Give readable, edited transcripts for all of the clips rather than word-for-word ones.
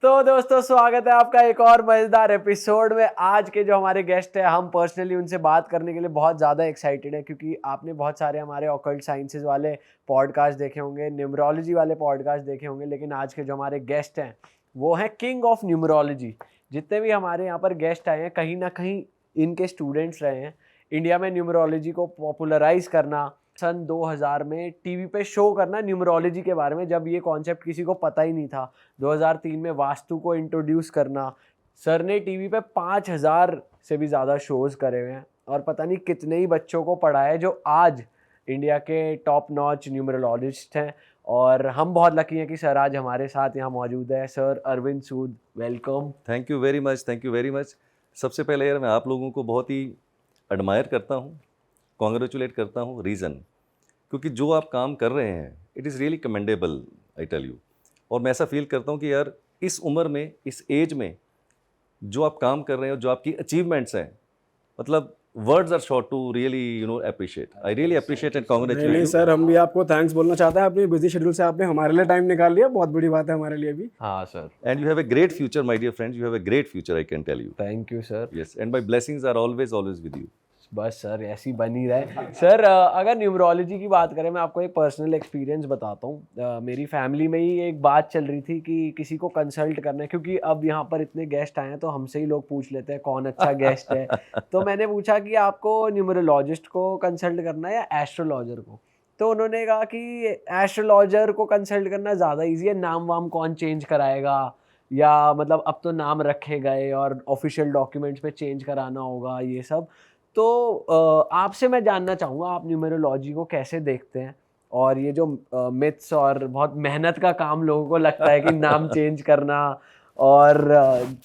तो दोस्तों स्वागत है आपका एक और मजेदार एपिसोड में। आज के जो हमारे गेस्ट हैं, हम पर्सनली उनसे बात करने के लिए बहुत ज़्यादा एक्साइटेड है, क्योंकि आपने बहुत सारे हमारे ऑकल्ट साइंसेज वाले पॉडकास्ट देखे होंगे, न्यूमरोलॉजी वाले पॉडकास्ट देखे होंगे, लेकिन आज के जो हमारे गेस्ट हैं वो हैं किंग ऑफ न्यूमरोलॉजी। जितने भी हमारे यहाँ पर गेस्ट आए हैं, कहीं ना कहीं इनके स्टूडेंट्स रहे हैं। इंडिया में न्यूमरोलॉजी को पॉपुलराइज करना, सन 2000 में टीवी पे शो करना न्यूमरोलॉजी के बारे में, जब ये कॉन्सेप्ट किसी को पता ही नहीं था। 2003 में वास्तु को इंट्रोड्यूस करना। सर ने टीवी पे 5000 से भी ज़्यादा शोज़ करे हुए हैं और पता नहीं कितने ही बच्चों को पढ़ाया है, जो आज इंडिया के टॉप नॉच न्यूमरोलॉजिस्ट हैं। और हम बहुत लकी हैं कि सर आज हमारे साथ यहाँ मौजूद है। Sir Arvind Sood, welcome. Thank you very much, thank you very much. सबसे पहले यार मैं आप लोगों को बहुत ही एडमायर करता हूँ, कॉन्ग्रेचुलेट करता हूँ। रीज़न क्योंकि जो आप काम कर रहे हैं it is really commendable, I tell you. और मैं ऐसा फील करता हूँ कि यार इस उम्र में, इस एज में जो आप काम कर रहे हो, जो आपकी अचीवमेंट्स हैं, मतलब words are short to really appreciate. I really appreciate and congratulate नहीं यू। सर, हम भी आपको थैंक्स बोलना चाहते हैं। अपनी बिजी शेड्यूल से आपने हमारे लिए टाइम निकाल लिया, बहुत बड़ी बात है हमारे लिए भी। हाँ sir. And you have a great future my dear friends, you have a great future, I can tell you. Thank you sir. Yes, and my blessings are always always with you. बस sir ऐसी बनी रहे। Sir अगर numerology की बात करें, मैं आपको एक पर्सनल एक्सपीरियंस बताता हूँ। मेरी फैमिली में ही एक बात चल रही थी कि किसी को कंसल्ट करना है, क्योंकि अब यहाँ पर इतने गेस्ट आए हैं तो हमसे ही लोग पूछ लेते हैं कौन अच्छा गेस्ट है। तो मैंने पूछा कि आपको न्यूमरोलॉजिस्ट को कंसल्ट करना है या एस्ट्रोलॉजर को। तो उन्होंने कहा कि एस्ट्रोलॉजर को कंसल्ट करना ज़्यादा ईजी है, नाम वाम कौन चेंज कराएगा, या मतलब अब तो नाम रखे गए और ऑफिशियल डॉक्यूमेंट्स में चेंज कराना होगा, ये सब। तो आपसे मैं जानना चाहूँगा, आप न्यूमेरोलॉजी को कैसे देखते हैं? और ये जो मिथ्स और बहुत मेहनत का काम लोगों को लगता है कि नाम चेंज करना और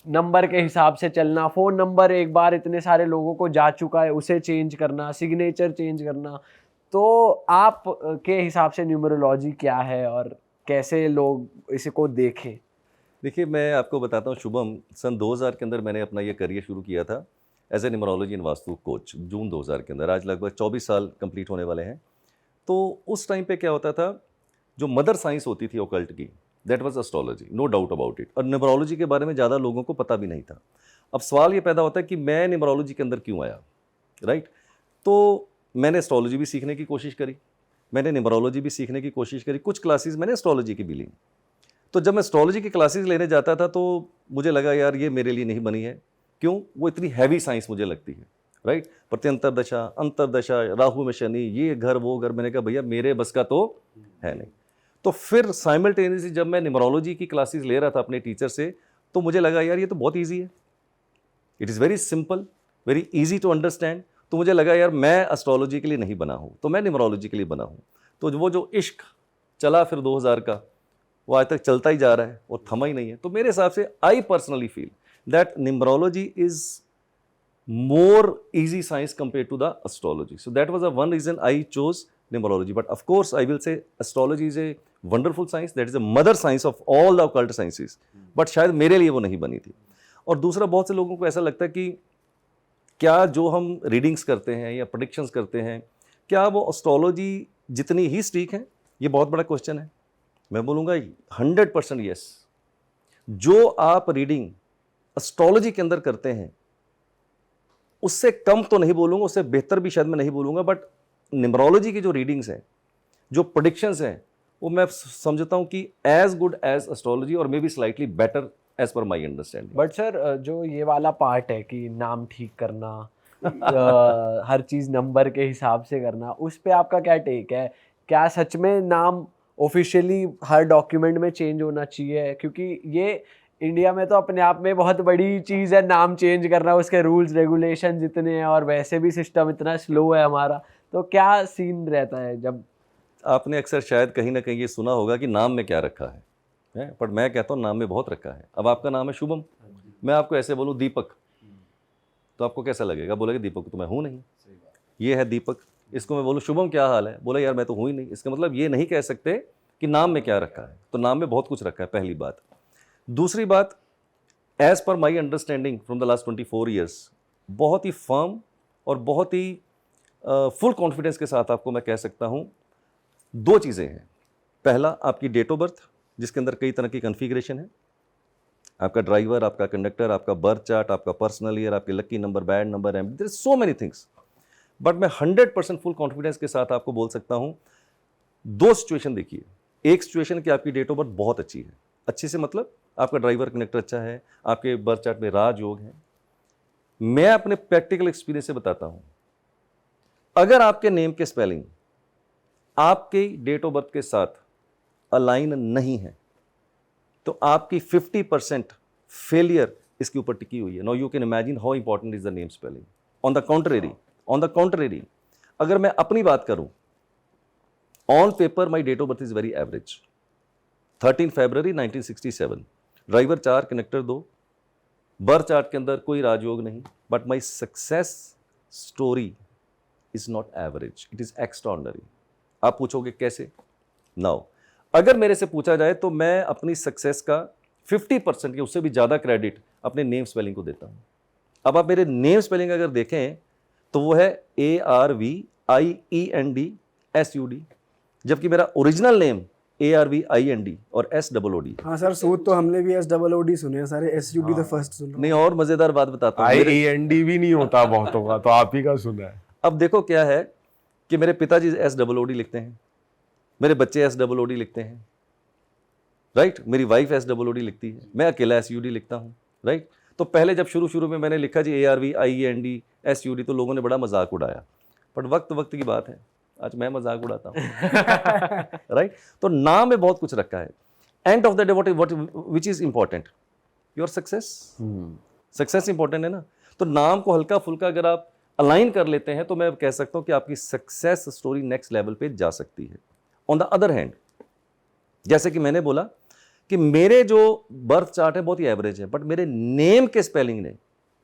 नंबर के हिसाब से चलना, फ़ोन नंबर एक बार इतने सारे लोगों को जा चुका है उसे चेंज करना, सिग्नेचर चेंज करना। तो आप के हिसाब से न्यूमेरोलॉजी क्या है और कैसे लोग इसको देखें? देखिए, मैं आपको बताता हूँ शुभम, सन 2000 के अंदर मैंने अपना ये करियर शुरू किया था as a numerology and vastu coach. June 2000 के अंदर, आज लगभग 24 साल कंप्लीट होने वाले हैं। तो उस टाइम पे क्या होता था, जो मदर साइंस होती थी ओकल्ट की, that was astrology, no doubt about it. और न्यूमरोलॉजी के बारे में ज़्यादा लोगों को पता भी नहीं था। अब सवाल ये पैदा होता है कि मैं न्यूमरोलॉजी के अंदर क्यों आया, राइट? तो मैंने एस्ट्रोलॉजी भी सीखने की कोशिश करी, मैंने न्यूमरोलॉजी भी सीखने की कोशिश करी, कुछ क्लासेस मैंने एस्ट्रोलॉजी की भी ली। तो जब मैं एस्ट्रोलॉजी की क्लासेस लेने जाता था तो मुझे लगा यार ये मेरे लिए नहीं बनी है। क्यों? वो इतनी हैवी साइंस मुझे लगती है, राइट? प्रत्यंतर दशा, अंतरदशा, राहु में शनि, ये घर वो घर, मैंने कहा भैया मेरे बस का तो है नहीं। तो फिर साइमल्टेनियसली जब मैं न्यूमरोलॉजी की क्लासेस ले रहा था अपने टीचर से, तो मुझे लगा यार ये तो बहुत ईजी है, it is very simple, very easy to understand. तो मुझे लगा यार मैं एस्ट्रोलॉजी के लिए नहीं बना हूँ, तो मैं न्यूमरोलॉजी के लिए बना हूँ। तो वो जो इश्क चला फिर 2000 का, वो आज तक चलता ही जा रहा है और थमा ही नहीं है। तो मेरे हिसाब से I personally feel that numerology is more easy science compared to the astrology. So that was the one reason I chose numerology. But of course, I will say astrology is a wonderful science. That is the mother science of all the occult sciences. But शायद मेरे लिए वो नहीं बनी थी। और दूसरा, बहुत से लोगों को ऐसा लगता है कि क्या जो हम रीडिंग्स करते हैं या प्रेडिक्शंस करते हैं, क्या वो एस्ट्रोलॉजी जितनी ही स्ट्रीक है? ये बहुत बड़ा क्वेश्चन है। मैं बोलूँगा 100% यस। जो आप रीडिंग एस्ट्रोलॉजी के अंदर करते हैं उससे कम तो नहीं बोलूँगा, उससे बेहतर भी शायद मैं नहीं बोलूँगा, बट न्यूमरोलॉजी की जो रीडिंग्स हैं, जो प्रेडिक्शंस हैं, वो मैं समझता हूँ कि एज गुड एज एस्ट्रोलॉजी और maybe slightly better as per my understanding. But sir जो ये वाला पार्ट है कि नाम ठीक करना, हर चीज़ नंबर के हिसाब से करना, उस पे आपका क्या टेक है? क्या सच में नाम ऑफिशियली हर डॉक्यूमेंट में चेंज होना चाहिए? क्योंकि ये इंडिया में तो अपने आप में बहुत बड़ी चीज़ है नाम चेंज करना, उसके रूल्स रेगुलेशन इतने हैं और वैसे भी सिस्टम इतना स्लो है हमारा। तो क्या सीन रहता है जब? आपने अक्सर शायद कहीं ना कहीं ये सुना होगा कि नाम में क्या रखा है, पर मैं कहता हूँ नाम में बहुत रखा है। अब आपका नाम है शुभम, मैं आपको ऐसे बोलूँ दीपक, तो आपको कैसा लगेगा? बोलेगा दीपक तो मैं हूँ नहीं, ये है दीपक। इसको मैं बोलूँ शुभम क्या हाल है, बोला यार मैं तो हूँ ही नहीं। इसका मतलब ये नहीं कह सकते कि नाम में क्या रखा है। तो नाम में बहुत कुछ रखा है, पहली बात। दूसरी बात, as per my understanding from the last 24 years, बहुत ही फर्म और बहुत ही फुल कॉन्फिडेंस के साथ आपको मैं कह सकता हूँ दो चीज़ें हैं। पहला, आपकी डेट ऑफ बर्थ, जिसके अंदर कई तरह की कन्फिग्रेशन है, आपका ड्राइवर, आपका कंडक्टर, आपका बर्थ चार्ट, आपका पर्सनल ईयर, आपके lucky number, bad number, um, there is so many things. But मैं 100% फुल कॉन्फिडेंस के साथ आपको बोल सकता हूं, दो सिचुएशन देखिए। एक सिचुएशन कि आपकी डेट ऑफ बर्थ बहुत अच्छी है, अच्छी से मतलब आपका ड्राइवर कंडक्टर अच्छा है, आपके बर्थ चार्ट में राजयोग है। मैं अपने प्रैक्टिकल एक्सपीरियंस से बताता हूं, अगर आपके नेम के स्पेलिंग आपके डेट ऑफ बर्थ के साथ अलाइन नहीं है तो आपकी 50% फेलियर इसके ऊपर टिकी हुई है। Now you can imagine how important is the name spelling. On the contrary अगर मैं अपनी बात करूं, on paper my date of birth is very average, 13 February 1967, driver 4, conductor 2, birth chart के अंदर कोई राजयोग नहीं, but my success story is not average, it is extraordinary. आप पूछोगे कैसे? नाउ अगर मेरे से पूछा जाए तो मैं अपनी सक्सेस का 50% या उससे भी ज़्यादा क्रेडिट अपने नेम स्पेलिंग को देता हूँ। अब आप मेरे नेम स्पेलिंग अगर देखें तो वो है ARVIENDSUD, जबकि मेरा ओरिजिनल नेम ARVIND और SOOD। हाँ सर, सूद तो हमने भी SOOD सुने हैं सारे, SUD तो फर्स्ट सुन रहा हूँ। नहीं, और मज़ेदार बात बताता हूँ, IEND भी नहीं होता बहुतों का, तो आप ही का सुना है। अब देखो क्या है कि मेरे पिताजी SOOD लिखते हैं, मेरे बच्चे SOOD लिखते हैं, राइट, मेरी वाइफ SOOD लिखती है, मैं अकेला SUD लिखता हूँ, राइट। तो पहले जब शुरू में मैंने लिखा जी ARVIENDSUD तो लोगों ने बड़ा मजाक उड़ाया, बट वक्त की बात है, आज मैं मजाक उड़ाता हूँ, राइट। तो नाम में बहुत कुछ रखा है। End of the day what which is important? Your success. Success important है ना, तो नाम को हल्का फुल्का अगर आप अलाइन कर लेते हैं तो मैं कह सकता हूं कि आपकी सक्सेस स्टोरी नेक्स्ट लेवल पे जा सकती है। ऑन द अदर हैंड, जैसे कि मैंने बोला कि मेरे जो बर्थ चार्ट है बहुत ही एवरेज है, बट मेरे नेम के स्पेलिंग ने,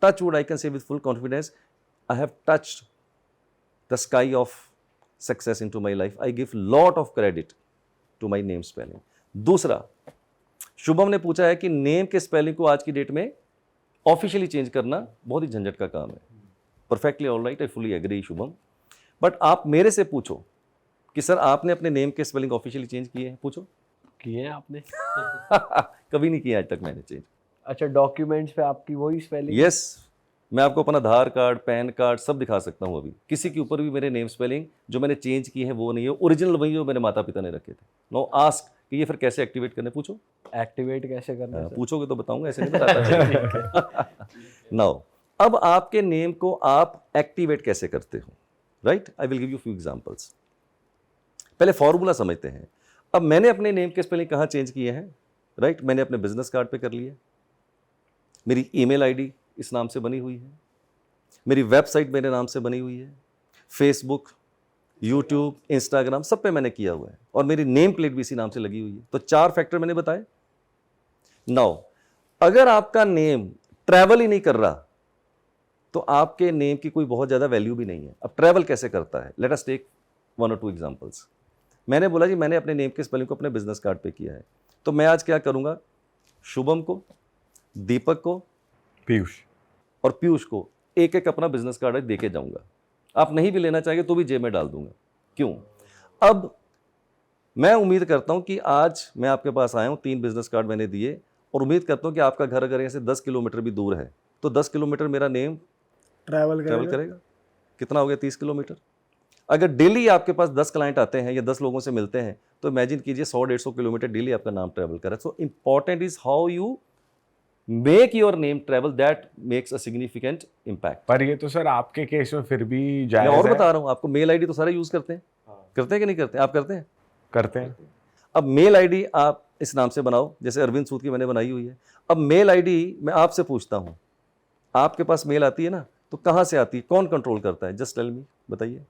touch wood I can say with full confidence, I have touched the sky of success into my life. I give lot of credit to my name spelling. दूसरा, शुभम ने पूछा है कि name के spelling को आज की डेट में ऑफिशियली चेंज करना बहुत ही झंझट का काम है। Perfectly all right, I fully agree Shubham, but आप मेरे से पूछो कि सर आपने अपने नेम के स्पेलिंग ऑफिशियली चेंज किए हैं, पूछो। किए हैं आपने? कभी नहीं किया आज तक मैंने चेंज। अच्छा, डॉक्यूमेंट्स पे आपकी वही स्पेलिंग? यस, मैं आपको अपना आधार कार्ड, पैन कार्ड सब दिखा सकता हूँ। अभी किसी के ऊपर भी मेरे नेम स्पेलिंग जो मैंने चेंज किए हैं वो नहीं है, ओरिजिनल वही जो मेरे माता पिता ने रखे थे। नो आस्क कि ये फिर कैसे एक्टिवेट करने, पूछो। एक्टिवेट कैसे करना है? पूछोगे तो बताऊंगा, ऐसे नहीं बताता। नाउ अब आपके नेम को आप एक्टिवेट कैसे करते हो, right? I will give you few examples. पहले फॉर्मूला समझते हैं। अब मैंने अपने नेम के स्पेलिंग कहाँ चेंज किए हैं, राइट? मैंने अपने बिजनेस कार्ड पे कर लिए, मेरी ईमेल आईडी इस नाम से बनी हुई है, मेरी वेबसाइट मेरे नाम से बनी हुई है, फेसबुक, यूट्यूब, इंस्टाग्राम सब पे मैंने किया हुआ है, और मेरी नेम प्लेट भी इसी नाम से लगी हुई है। तो 4 फैक्टर मैंने बताए। नाउ अगर आपका नेम ट्रैवल ही नहीं कर रहा तो आपके नेम की कोई बहुत ज़्यादा वैल्यू भी नहीं है। अब ट्रैवल कैसे करता है, let us take 1 or 2 examples. मैंने बोला जी मैंने अपने नेम के स्पेलिंग को अपने बिजनेस कार्ड पे किया है, तो मैं आज क्या करूंगा, शुभम को, दीपक को, पीयूष और पीयूष को एक एक अपना बिजनेस कार्ड दे के जाऊंगा। आप नहीं भी लेना चाहेंगे तो भी जेब में डाल दूंगा। क्यों? अब मैं उम्मीद करता हूं कि आज मैं आपके पास आया हूं, 3 बिजनेस कार्ड मैंने दिए, और उम्मीद करता हूं कि आपका घर अगर यहाँ से 10 किलोमीटर भी दूर है तो 10 किलोमीटर मेरा नेम ट्रैवल करेगा। कितना हो गया? 30 किलोमीटर। अगर डेली आपके पास 10 क्लाइंट आते हैं या 10 लोगों से मिलते हैं तो इमेजिन कीजिए 100-150 किलोमीटर डेली आपका नाम ट्रैवल करे। So important is how you make your name travel, that makes a significant impact. पर ये तो सर आपके केस में फिर भी मैं जायज और है। बता रहा हूँ आपको, मेल आईडी तो सारे यूज करते हैं, करते हैं कि नहीं करते? आप करते हैं? करते हैं। अब मेल आईडी आप इस नाम से बनाओ, जैसे अरविंद सूद की मैंने बनाई हुई है। अब मेल आईडी मैं आपसे पूछता हूँ, आपके पास मेल आती है ना, तो कहाँ से आती है, कौन कंट्रोल करता है? जस्ट टेल मी, बताइए।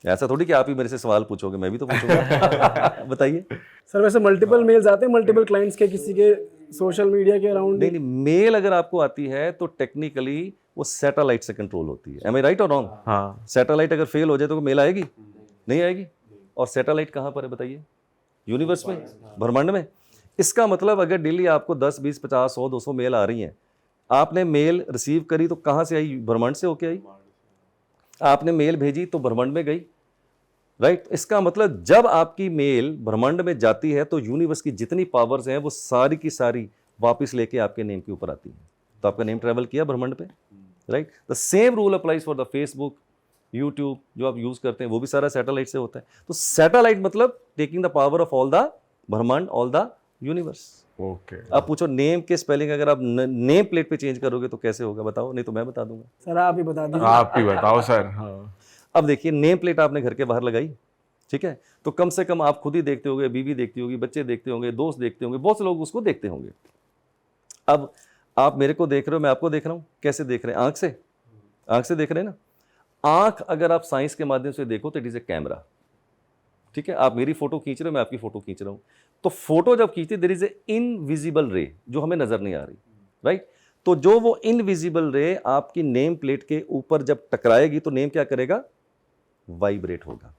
ऐसा थोड़ी कि आप ही मेरे से सवाल पूछोगे, मैं भी तो पूछूंगा। बताइए। सर वैसे मल्टीपल मेल्स आते हैं मल्टीपल क्लाइंट्स के, किसी के सोशल मीडिया के अराउंड? नहीं, मेल अगर आपको आती है तो टेक्निकली वो सैटेलाइट से कंट्रोल होती है। एम आई राइट और रॉन्ग? हाँ, सैटेलाइट अगर फेल हो जाए तो मेल आएगी? नहीं आएगी। और सैटेलाइट कहाँ पर है बताइए? यूनिवर्स में, ब्रह्मांड में। इसका मतलब अगर डेली आपको 10, 20, 50, 100, 200 मेल आ रही हैं, आपने मेल रिसीव करी तो कहाँ से आई? ब्रह्मांड से होके आई। आपने मेल भेजी तो ब्रह्मांड में गई, राइट? इसका मतलब जब आपकी मेल ब्रह्मांड में जाती है तो यूनिवर्स की जितनी पावर्स हैं वो सारी की सारी वापस लेके आपके नेम के ऊपर आती हैं, तो आपका नेम ट्रैवल किया ब्रह्मांड पे, right. The same rule applies for the Facebook, YouTube जो आप यूज करते हैं, वो भी सारा सैटेलाइट से होता है। तो सैटेलाइट मतलब taking the power of all the ब्रह्मांड, ऑल द यूनिवर्स। ओके। आप पूछो नेम के स्पेलिंग अगर आप नेम प्लेट पे चेंज करोगे तो कैसे होगा, बताओ, नहीं तो मैं बता दूंगा। सर आप ही बता दीजिए। आप ही बताओ सर। हाँ। अब देखिए, नेम प्लेट आपने घर के बाहर लगाई, ठीक है, तो कम से कम आप खुद ही देखते होंगे, बीवी देखती होगी, बच्चे देखते होंगे, दोस्त देखते होंगे, बहुत से लोग उसको देखते होंगे। अब आप मेरे को देख रहे हो, मैं आपको देख रहा हूं, कैसे देख रहे हैं? आंख से, आंख से देख रहे हैं ना। आंख अगर आप साइंस के माध्यम से देखो तो इट इज ए कैमरा, ठीक है। आप मेरी फोटो खींच रहे हो, मैं आपकी फोटो खींच रहा हूं, तो फोटो जब खींचती देयर इज ए इनविजिबल रे जो हमें नजर नहीं आ रही, राइट। तो जो वो इनविजिबल रे आपकी नेम प्लेट के ऊपर जब टकराएगी तो नेम क्या करेगा? वाइब्रेट होगा।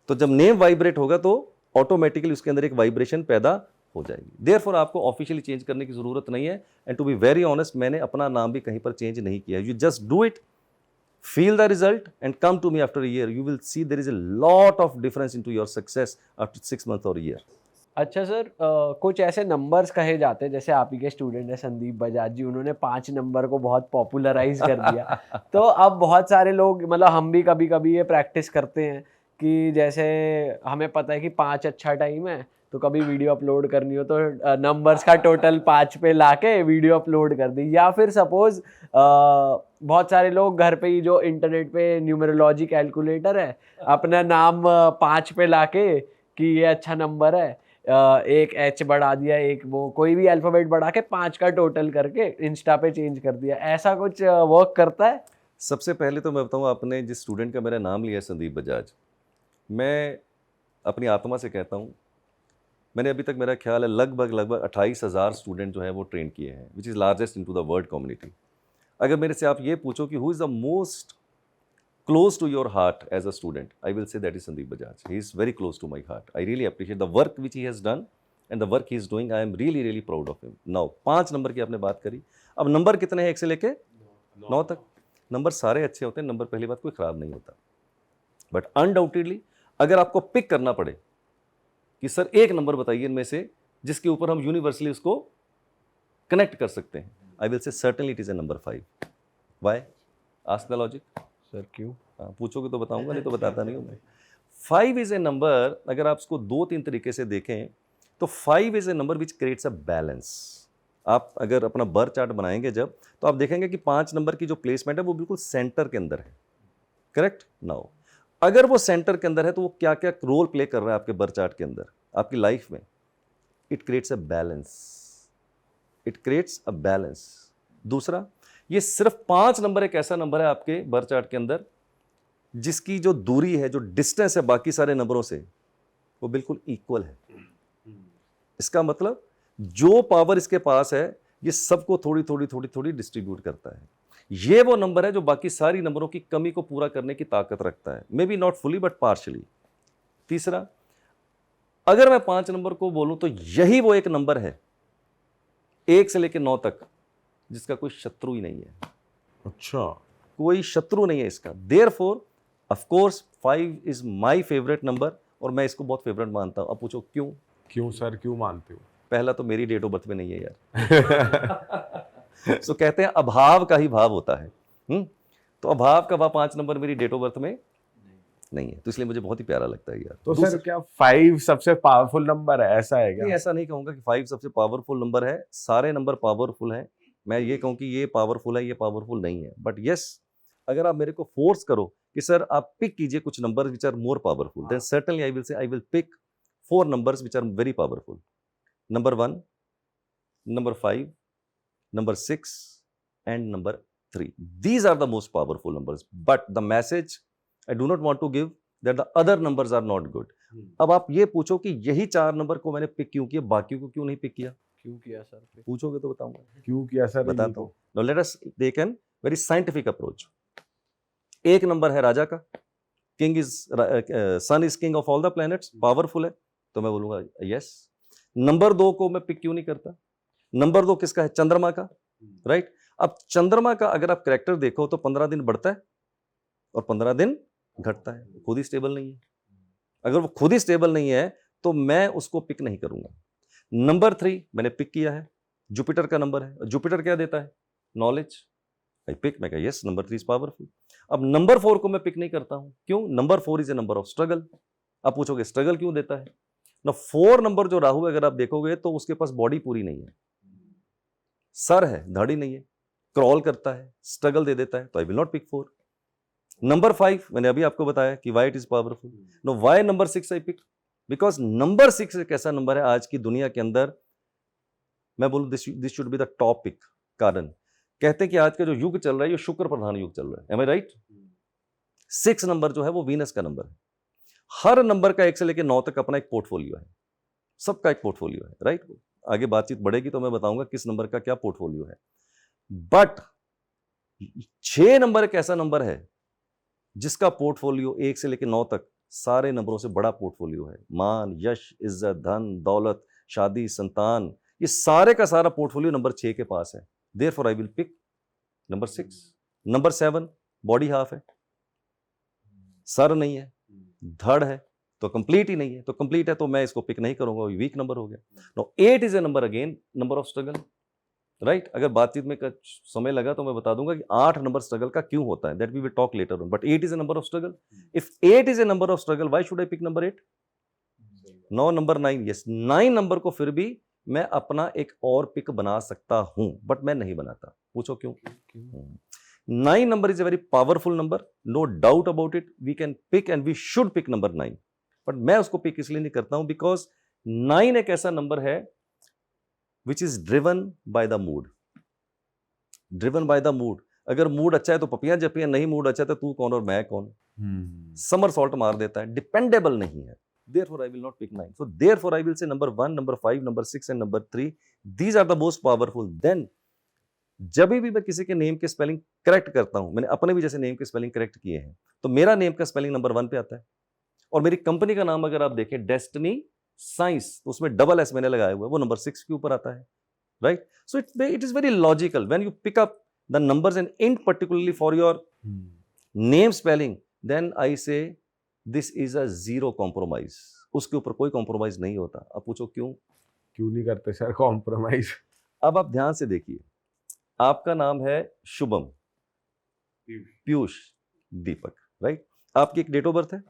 तो जब नेम वाइब्रेट होगा तो ऑटोमेटिकली उसके अंदर एक वाइब्रेशन पैदा हो जाएगी। देयरफॉर आपको ऑफिशियली चेंज करने की जरूरत नहीं है। And to be very honest, मैंने अपना नाम भी कहीं पर चेंज नहीं किया। You just do it, feel the result and come to me after a year. You will see there is a lot of difference into your success after 6 months or a year. अच्छा sir, कुछ ऐसे numbers कहे जाते हैं, जैसे आप ही के student है संदीप बजाज जी, उन्होंने 5 नंबर को बहुत पॉपुलराइज कर दिया। तो अब बहुत सारे लोग, मतलब हम भी कभी कभी ये प्रैक्टिस करते हैं कि जैसे हमें पता है कि 5 अच्छा टाइम है, तो कभी वीडियो अपलोड करनी हो तो नंबर्स का टोटल 5 पे लाके वीडियो अपलोड कर दी। या फिर सपोज बहुत सारे लोग घर पे ही जो इंटरनेट पे न्यूमरोलॉजी कैलकुलेटर है, अपना नाम 5 पे लाके कि ये अच्छा नंबर है, एक एच बढ़ा दिया, एक वो कोई भी अल्फाबेट बढ़ा के 5 का टोटल करके इंस्टा पे चेंज कर दिया। ऐसा कुछ वर्क करता है? सबसे पहले तो मैं बताऊं, आपने जिस स्टूडेंट का मेरा नाम लिया संदीप बजाज, मैं अपनी आत्मा से कहता हूं, मैंने अभी तक मेरा ख्याल है लगभग 28,000 स्टूडेंट जो है वो ट्रेन किए हैं, which is largest in to the world community. अगर मेरे से आप ये पूछो कि who is the most close to your heart as a student, I will say that is Sandeep Bajaj. He is very close to my heart. I really appreciate the work which he has done and the work he is doing. I am really really proud of him. Now 5 number की आपने बात करी। अब number कितने हैं 1 से लेके 9 तक? नंबर सारे अच्छे होते हैं, नंबर पहली बात कोई ख़राब नहीं होता। बट अनडाउटेडली अगर आपको पिक करना पड़े कि सर एक नंबर बताइए इनमें से जिसके ऊपर हम यूनिवर्सली उसको कनेक्ट कर सकते हैं, I will say certainly it is a number 5। Why? Ask the logic. Sir क्यों? पूछोगे तो बताऊंगा, नहीं तो बताता नहीं हूँ मैं। 5 इज ए नंबर, अगर आप इसको 2-3 तरीके से देखें तो 5 is a number which creates a balance. आप अगर अपना बर चार्ट बनाएंगे जब, तो आप देखेंगे कि 5 नंबर की जो प्लेसमेंट है वो बिल्कुल सेंटर के अंदर है, करेक्ट। नाउ अगर वो सेंटर के अंदर है तो वो क्या क्या रोल प्ले कर रहा है आपके बर चार्ट के अंदर आपकी लाइफ में? It creates a balance, it creates a balance. दूसरा, ये सिर्फ 5 नंबर एक ऐसा नंबर है आपके बर चार्ट के अंदर जिसकी जो दूरी है, जो डिस्टेंस है बाकी सारे नंबरों से, वो बिल्कुल इक्वल है। इसका मतलब जो पावर इसके पास है ये सबको थोड़ी थोड़ी थोड़ी थोड़ी डिस्ट्रीब्यूट करता है। ये वो नंबर है जो बाकी सारी नंबरों की कमी को पूरा करने की ताकत रखता है, may be not fully but partially. तीसरा, अगर मैं 5 नंबर को बोलूं तो यही वो एक नंबर है 1 से लेकर 9 तक जिसका कोई शत्रु ही नहीं है। अच्छा। कोई शत्रु नहीं है इसका। Therefore of course 5 is my favourite number और मैं इसको बहुत फेवरेट मानता हूं। अब पूछो क्यों? क्यों सर, क्यों मानते हो? पहला तो मेरी डेट ऑफ बर्थ में नहीं है यार। सो कहते हैं अभाव का ही भाव होता है। तो अभाव का भाव 5 नंबर मेरी डेट ऑफ बर्थ में नहीं है, तो इसलिए मुझे बहुत ही प्यारा लगता है यार। तो सर क्या 5 सबसे पावरफुल नंबर है, ऐसा है क्या? नहीं, ऐसा नहीं कहूंगा कि 5 सबसे पावरफुल नंबर है। सारे नंबर पावरफुल हैं। मैं ये कहूँ कि ये पावरफुल है, ये पावरफुल नहीं है। बट यस, अगर आप मेरे को फोर्स करो कि सर आप पिक कीजिए कुछ number which are more powerful, then certainly I will say I will pick 4 numbers which are very powerful. Number 1, number 5, number 6 and number 3। These are the most powerful numbers. But the message I do not want to give that the other numbers are not good. अब आप ये पूछो कि यही 4 number को मैंने pick क्यों किया, बाकी को क्यों नहीं पिक किया? क्यों किया सर? पूछोगे तो बताऊंगा, क्यों किया सर? बताता हूँ। Now let us take an very scientific approach. एक नंबर है राजा का, king is sun is king of all the planets, powerful है, तो मैं बोलूंगा यस। नंबर 2 को मैं पिक क्यों नहीं करता? नंबर 2 किसका है? चंद्रमा का, राइट। अब चंद्रमा का अगर आप कैरेक्टर देखो तो 15 दिन बढ़ता है और 15 दिन घटता है, खुद ही स्टेबल नहीं है। अगर वो खुद ही स्टेबल नहीं है तो मैं उसको पिक नहीं करूंगा। नंबर 3 मैंने पिक किया है, जुपिटर का नंबर है, जुपिटर क्या देता है? नॉलेज। आई पिक, मैं कहा यस नंबर 3 इज पावरफुल। अब नंबर 4 को मैं पिक नहीं करता हूं, क्यों? Number 4 is a number of struggle. आप पूछोगे स्ट्रगल क्यों देता है ना? 4 नंबर जो राहु है, अगर आप देखोगे तो उसके पास बॉडी पूरी नहीं है, सर है, दाढ़ी नहीं है, क्रॉल करता है, स्ट्रगल दे देता है, तो I will not pick 4। Number 5 मैंने अभी आपको बताया कि why it is powerful. No why number 6 I pick? Because number 6 एक ऐसा नंबर है आज की दुनिया के अंदर, मैं बोलूं this should be the topic. कारण कहते हैं कि आज का जो युग चल रहा है ये शुक्र प्रधान युग चल रहा है। एम आई राइट? 6 नंबर जो है वो वीनस का नंबर है। हर नंबर का 1 से लेकर 9 तक अपना एक पोर्टफोलियो है, सबका एक पोर्टफोलियो है, राइट? आगे बातचीत बढ़ेगी तो मैं बताऊंगा किस नंबर का क्या पोर्टफोलियो है। बट 6 नंबर एक ऐसा नंबर है जिसका पोर्टफोलियो 1 से लेकर 9 तक सारे नंबरों से बड़ा पोर्टफोलियो है। मान, यश, इज्जत, धन, दौलत, शादी, संतान, ये सारे का सारा पोर्टफोलियो नंबर 6 के पास है। Therefore, I will pick number 6. Number 7 body half है, सर नहीं है, धड़ है, तो कंप्लीट ही नहीं है। तो कंप्लीट है तो मैं इसको पिक नहीं करूंगा, वीक नंबर हो गया। No 8 is a number, again number of struggle, right? अगर बातचीत में समय लगा तो मैं बता दूंगा कि 8 नंबर स्ट्रगल का क्यों होता है, that we will talk later on. But 8 is a number of struggle. If 8 is a number of struggle, why should I pick number 8? No number 9, yes 9 number को फिर भी मैं अपना एक और पिक बना सकता हूं, बट मैं नहीं बनाता। पूछो क्यों? 9 number is a very powerful number, no doubt about it. We can pick and we should pick number 9, but मैं उसको पिक इसलिए नहीं करता हूं बिकॉज 9 एक ऐसा नंबर है which is driven by the mood. Driven by the mood. अगर मूड अच्छा है तो पपियां जपियां, नहीं मूड अच्छा है तो तू कौन और मैं कौन। समर सॉल्ट मार देता है, डिपेंडेबल नहीं है। Therefore, I will not pick 9. So, therefore, I will say number 1, number 5, number 6, and number 3. These are the most powerful. Then, जब भी मैं किसी के नेम के स्पेलिंग करेक्ट करता हूं, मैंने अपने भी जैसे नेम के स्पेलिंग करेक्ट किए हैं, तो मेरा नेम का स्पेलिंग नंबर 1 पे आता है। और मेरी कंपनी का नाम अगर आप देखें डेस्टिनी साइंस, तो उसमें डबल एस मैंने लगाया हुआ है, वो नंबर 6 के ऊपर आता है, right? So it is very logical when you pick up the numbers and in particularly for your name spelling, then I say this is a zero compromise. उसके ऊपर कोई कॉम्प्रोमाइज नहीं होता। अब पूछो क्यों? क्यों नहीं करते सर कॉम्प्रोमाइज? अब आप ध्यान से देखिए, आपका नाम है शुभम, पीयूष, दीपक, राइट? आपकी एक डेट ऑफ बर्थ है,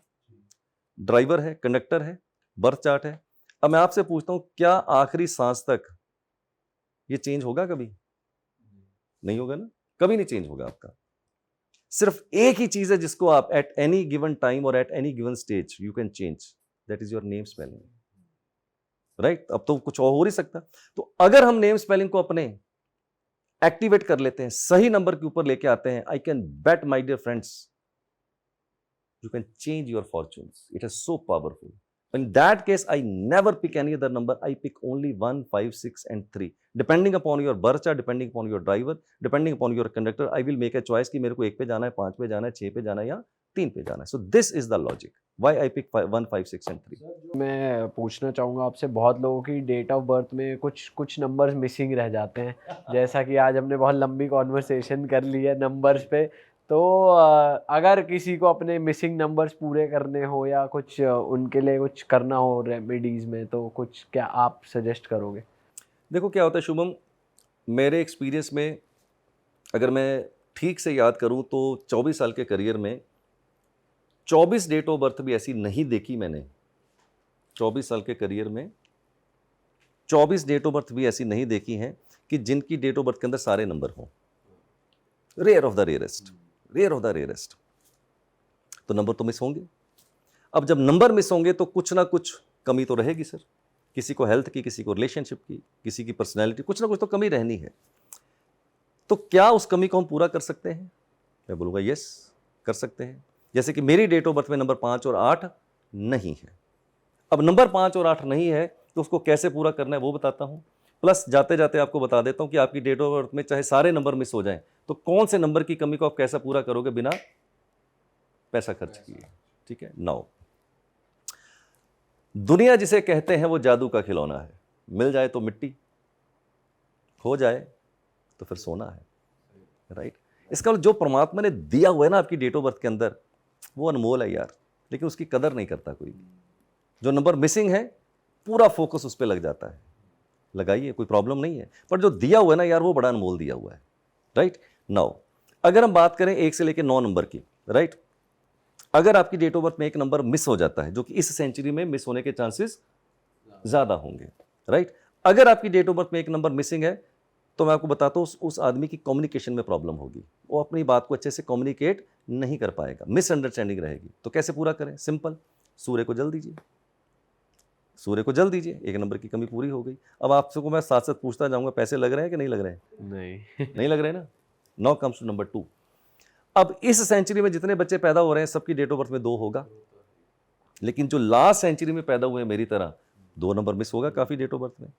ड्राइवर है, कंडक्टर है, बर्थ चार्ट है। अब मैं आपसे पूछता हूं, क्या आखिरी सांस तक ये चेंज होगा? कभी नहीं होगा ना, कभी नहीं चेंज होगा आपका। सिर्फ एक ही चीज है जिसको आप एट एनी गिवन टाइम और at any given stage you can change, that is your name spelling, right? अब तो कुछ और हो नहीं सकता। तो अगर हम नेम स्पेलिंग को अपने एक्टिवेट कर लेते हैं, सही नंबर के ऊपर लेके आते हैं, I can bet my dear friends, you can change your fortunes. It is so powerful. In that case, I never pick any other number. I pick only 1, 5, 6, and 3. Depending upon your birth chart, depending upon your driver, depending upon your conductor, I will make a choice कि मेरे को 1 पे जाना है, 5 पे जाना है, 6 पे जाना है या 3 पे जाना है. So this is the logic. Why I pick 1, 5, 6 and 3. मैं पूछना चाहूँगा आपसे, बहुत लोगों की डेट ऑफ बर्थ में कुछ नंबर्स मिसिंग रह जाते हैं, जैसा कि आज हमने बहुत लंबी कॉन्वर्सेशन कर ली है नंबर्स पे। तो अगर किसी को अपने मिसिंग नंबर्स पूरे करने हो या कुछ उनके लिए कुछ करना हो रेमेडीज़ में, तो कुछ क्या आप सजेस्ट करोगे? देखो क्या होता है शुभम, मेरे एक्सपीरियंस में अगर मैं ठीक से याद करूं तो 24 साल के करियर में 24 डेट ऑफ बर्थ भी ऐसी नहीं देखी मैंने। 24 साल के करियर में 24 डेट ऑफ बर्थ भी ऐसी नहीं देखी हैं कि जिनकी डेट ऑफ बर्थ के अंदर सारे नंबर हों। Rare of the rarest, rare of the rarest. तो नंबर तो मिस होंगे। अब जब नंबर मिस होंगे तो कुछ ना कुछ कमी तो रहेगी सर। किसी को हेल्थ की, किसी को रिलेशनशिप की, किसी की पर्सनैलिटी, कुछ ना कुछ तो कमी रहनी है। तो क्या उस कमी को हम पूरा कर सकते हैं? मैं बोलूँगा यस, कर सकते हैं। जैसे कि मेरी डेट ऑफ बर्थ में नंबर 5 और 8 नहीं है। अब नंबर 5 और 8 नहीं है तो उसको कैसे पूरा करना है वो बताता हूँ। प्लस जाते जाते आपको बता देता हूँ कि आपकी डेट ऑफ बर्थ में चाहे सारे नंबर मिस हो जाएं तो कौन से नंबर की कमी को आप कैसा पूरा करोगे बिना पैसा खर्च किए। ठीक है। नाउ दुनिया जिसे कहते हैं वो जादू का खिलौना है। मिल जाए तो मिट्टी, खो जाए तो फिर सोना है, राइट? इसका जो परमात्मा ने दिया हुआ है ना आपकी डेट ऑफ बर्थ के अंदर, वो अनमोल है यार, लेकिन उसकी कदर नहीं करता कोई। जो नंबर मिसिंग है पूरा फोकस उस पर लग जाता है। लगाइए, कोई प्रॉब्लम नहीं है, पर जो दिया हुआ है ना यार वो बड़ा अनमोल दिया हुआ है, राइट। नाउ अगर हम बात करें 1 से लेकर 9 नंबर की, राइट, अगर आपकी डेट ऑफ बर्थ में एक नंबर मिस हो जाता है, जो कि इस सेंचुरी में मिस होने के चांसेस ज़्यादा होंगे, राइट। अगर आपकी डेट ऑफ बर्थ में एक नंबर मिसिंग है तो मैं आपको बताता हूँ उस आदमी की कम्युनिकेशन में प्रॉब्लम होगी, वो अपनी बात को अच्छे से कम्युनिकेट नहीं कर पाएगा, मिसअंडरस्टैंडिंग रहेगी। तो कैसे पूरा करें? सिंपल, सूर्य को जल दीजिए, सूर्य को जल दीजिए, एक नंबर की कमी पूरी हो गई। अब आपसे को मैं साथ साथ पूछता जाऊंगा, पैसे लग रहे हैं कि नहीं लग रहे हैं? नहीं नहीं लग रहे हैं ना। Now comes to number 2। अब इस सेंचुरी में जितने बच्चे पैदा हो रहे हैं सबकी डेट ऑफ बर्थ में 2 होगा, लेकिन जो लास्ट सेंचुरी में पैदा हुए हैं मेरी तरह 2 नंबर मिस होगा काफी डेट ऑफ बर्थ में।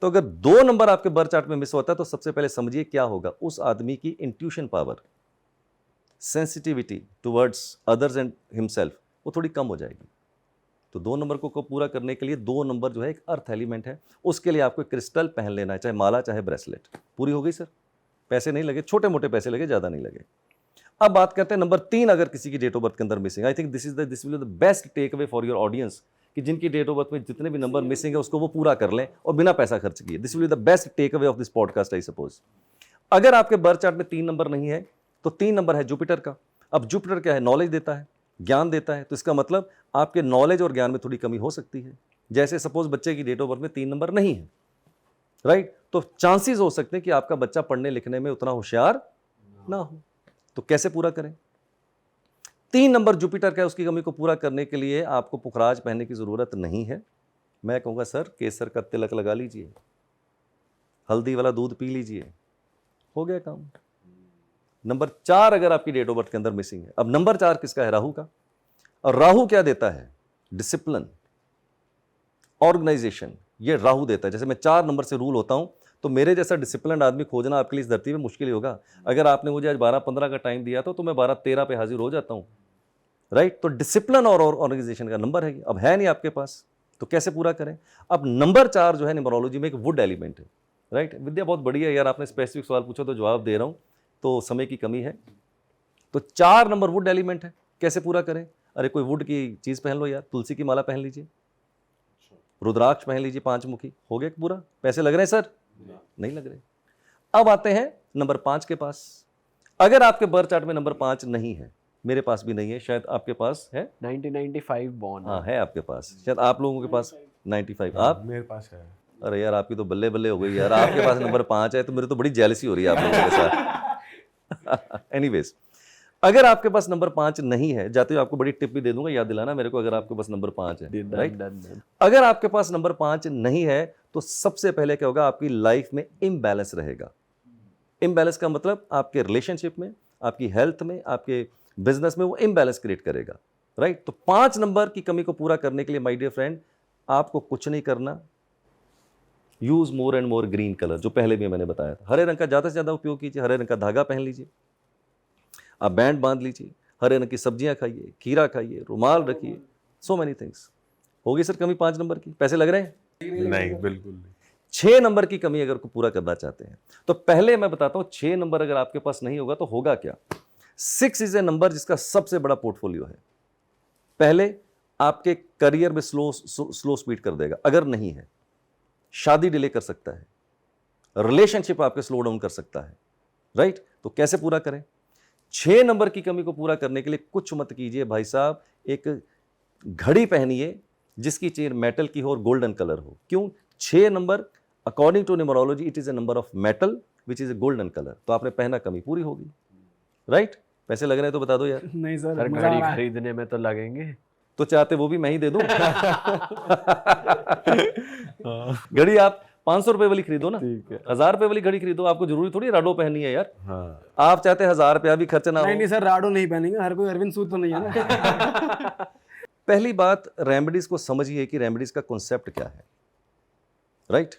तो अगर 2 नंबर आपके बर्थ चार्ट में मिस होता है तो सबसे पहले समझिए क्या होगा, उस आदमी की intuition power, sensitivity towards others and himself वो थोड़ी कम हो जाएगी। तो 2 नंबर को पूरा करने के लिए 2 नंबर जो है एक अर्थ एलिमेंट है, उसके लिए आपको क्रिस्टल पहन लेना है, चाहे माला चाहे ब्रेसलेट। पूरी हो गई सर, पैसे नहीं लगे, छोटे मोटे पैसे लगे, ज़्यादा नहीं लगे। अब बात करते हैं नंबर 3, अगर किसी की डेट ऑफ बर्थ के अंदर missing, I think this will the best take away for your audience, कि जिनकी डेट ऑफ बर्थ में जितने भी नंबर मिसिंग है उसको वो पूरा कर लें और बिना पैसा खर्च किए। This will be the best take away of this podcast I suppose. अगर आपके बर्थ चार्ट में 3 नंबर नहीं है तो 3 नंबर है जुपिटर का। अब जुपिटर क्या है? नॉलेज देता है, ज्ञान देता है, तो इसका मतलब आपके नॉलेज और ज्ञान में थोड़ी कमी हो सकती है। जैसे सपोज बच्चे की डेट ऑफ बर्थ में 3 नंबर नहीं है, राइट, तो चांसेस हो सकते हैं कि आपका बच्चा पढ़ने लिखने में उतना होशियार ना हो। तो कैसे पूरा करें? 3 नंबर जुपिटर का है, उसकी कमी को पूरा करने के लिए आपको पुखराज पहनने की जरूरत नहीं है। मैं कहूँगा सर केसर का तिलक लगा लीजिए, हल्दी वाला दूध पी लीजिए, हो गया काम। नंबर 4 अगर आपकी डेट ऑफ बर्थ के अंदर मिसिंग है, अब नंबर 4 किसका है? राहु का। और राहु क्या देता है? डिसिप्लिन, ऑर्गेनाइजेशन, ये राहु देता है। जैसे मैं 4 नंबर से रूल होता हूं तो मेरे जैसा डिसिप्लिन आदमी खोजना आपके लिए इस धरती में मुश्किल ही होगा। अगर आपने मुझे आज 12-15 का टाइम दिया तो मैं 12-13 पे हाजिर हो जाता हूं, राइट। तो डिसिप्लिन और ऑर्गेनाइजेशन का नंबर है, अब है नहीं आपके पास, तो कैसे पूरा करें? अब नंबर 4 जो है न्यूमरोलॉजी में एक वुड एलिमेंट है, राइट। विद्या बहुत बढ़िया है यार, आपने स्पेसिफिक सवाल पूछा तो जवाब दे रहा हूं, तो समय की कमी है। तो 4 नंबर वुड एलिमेंट है, कैसे पूरा करें? अरे कोई वुड की चीज पहन लो यार, तुलसी की माला पहन लीजिए, रुद्राक्ष पहन लीजिए 5 मुखी, हो गया पूरा। पैसे लग रहे हैं सर? नहीं लग रहे। अब आते हैं नंबर 5 के पास। अगर आपके बर्थ चार्ट में नंबर 5 नहीं है, मेरे पास भी नहीं है, शायद आपके पास है, 1995 बॉर्न। हाँ है आपके पास, शायद आप लोगों के पास 95। आप? मेरे पास है। अरे यार आपकी तो बल्ले बल्ले हो गई यार, आपके पास नंबर 5 है तो मेरे तो बड़ी जेलसी हो रही है आप लोगों के साथ। एनीवेज, अगर आपके पास नंबर 5 नहीं है, जाते हुए आपको बड़ी टिप भी दे दूंगा, याद दिलाना मेरे को, अगर आपके पास नंबर 5 है, राइट। अगर आपके पास नंबर 5 नहीं है तो सबसे पहले क्या होगा? आपकी लाइफ में इम्बैलेंस रहेगा। इम्बैलेंस का मतलब आपके रिलेशनशिप में, आपकी हेल्थ में, आपके बिजनेस में वो इम्बैलेंस क्रिएट करेगा, राइट। तो 5 नंबर की कमी को पूरा करने के लिए माय डियर फ्रेंड आपको कुछ नहीं करना, use more and more green colour, जो पहले भी मैंने बताया था। हरे रंग का ज़्यादा से ज़्यादा उपयोग कीजिए, हरे रंग का धागा पहन लीजिए, आप बैंड बांध लीजिए, हरे रंग की सब्जियां खाइए, खीरा खाइए, रुमाल रखिए, सो मेनी थिंग्स। होगी सर कमी 5 नंबर की? पैसे लग रहे हैं? नहीं, बिल्कुल नहीं। 6 नंबर की कमी अगर को पूरा करना चाहते हैं तो पहले मैं बताता हूं 6 नंबर अगर आपके पास नहीं होगा तो होगा क्या। 6 इज ए नंबर जिसका सबसे बड़ा पोर्टफोलियो है। पहले आपके करियर में स्लो स्पीड कर देगा अगर नहीं है, शादी डिले कर सकता है, रिलेशनशिप आपके स्लो डाउन कर सकता है, राइट। तो कैसे पूरा करें? 6 नंबर की कमी को पूरा करने के लिए कुछ मत कीजिए भाई साहब, एक घड़ी पहनिए जिसकी चेन मेटल की हो और गोल्डन कलर हो। क्यों? 6 number according to numerology it is a number of metal which is a golden colour. तो आपने पहना, कमी पूरी होगी, राइट। पैसे लग रहे हैं तो बता दो यार। नहीं सर, सर मजा आ घड़ी रहा है। खरीदने में तो लगेंगे। तो चाहते वो भी मैं ही दे दूं। घड़ी आप 500 रुपए वाली खरीदो ना, ठीक है। 1000 रुपए वाली घड़ी खरीदो, आपको जरूरी थोड़ी राडो पहननी है यार। हाँ, आप चाहते 1000 रुपया भी खर्च ना हो। नहीं सर, राडो नहीं पहनेंगे, हर कोई अरविंद सूद तो नहीं है ना। पहली बात, रेमेडीज को समझिए कि रेमेडीज का कॉन्सेप्ट क्या है, राइट।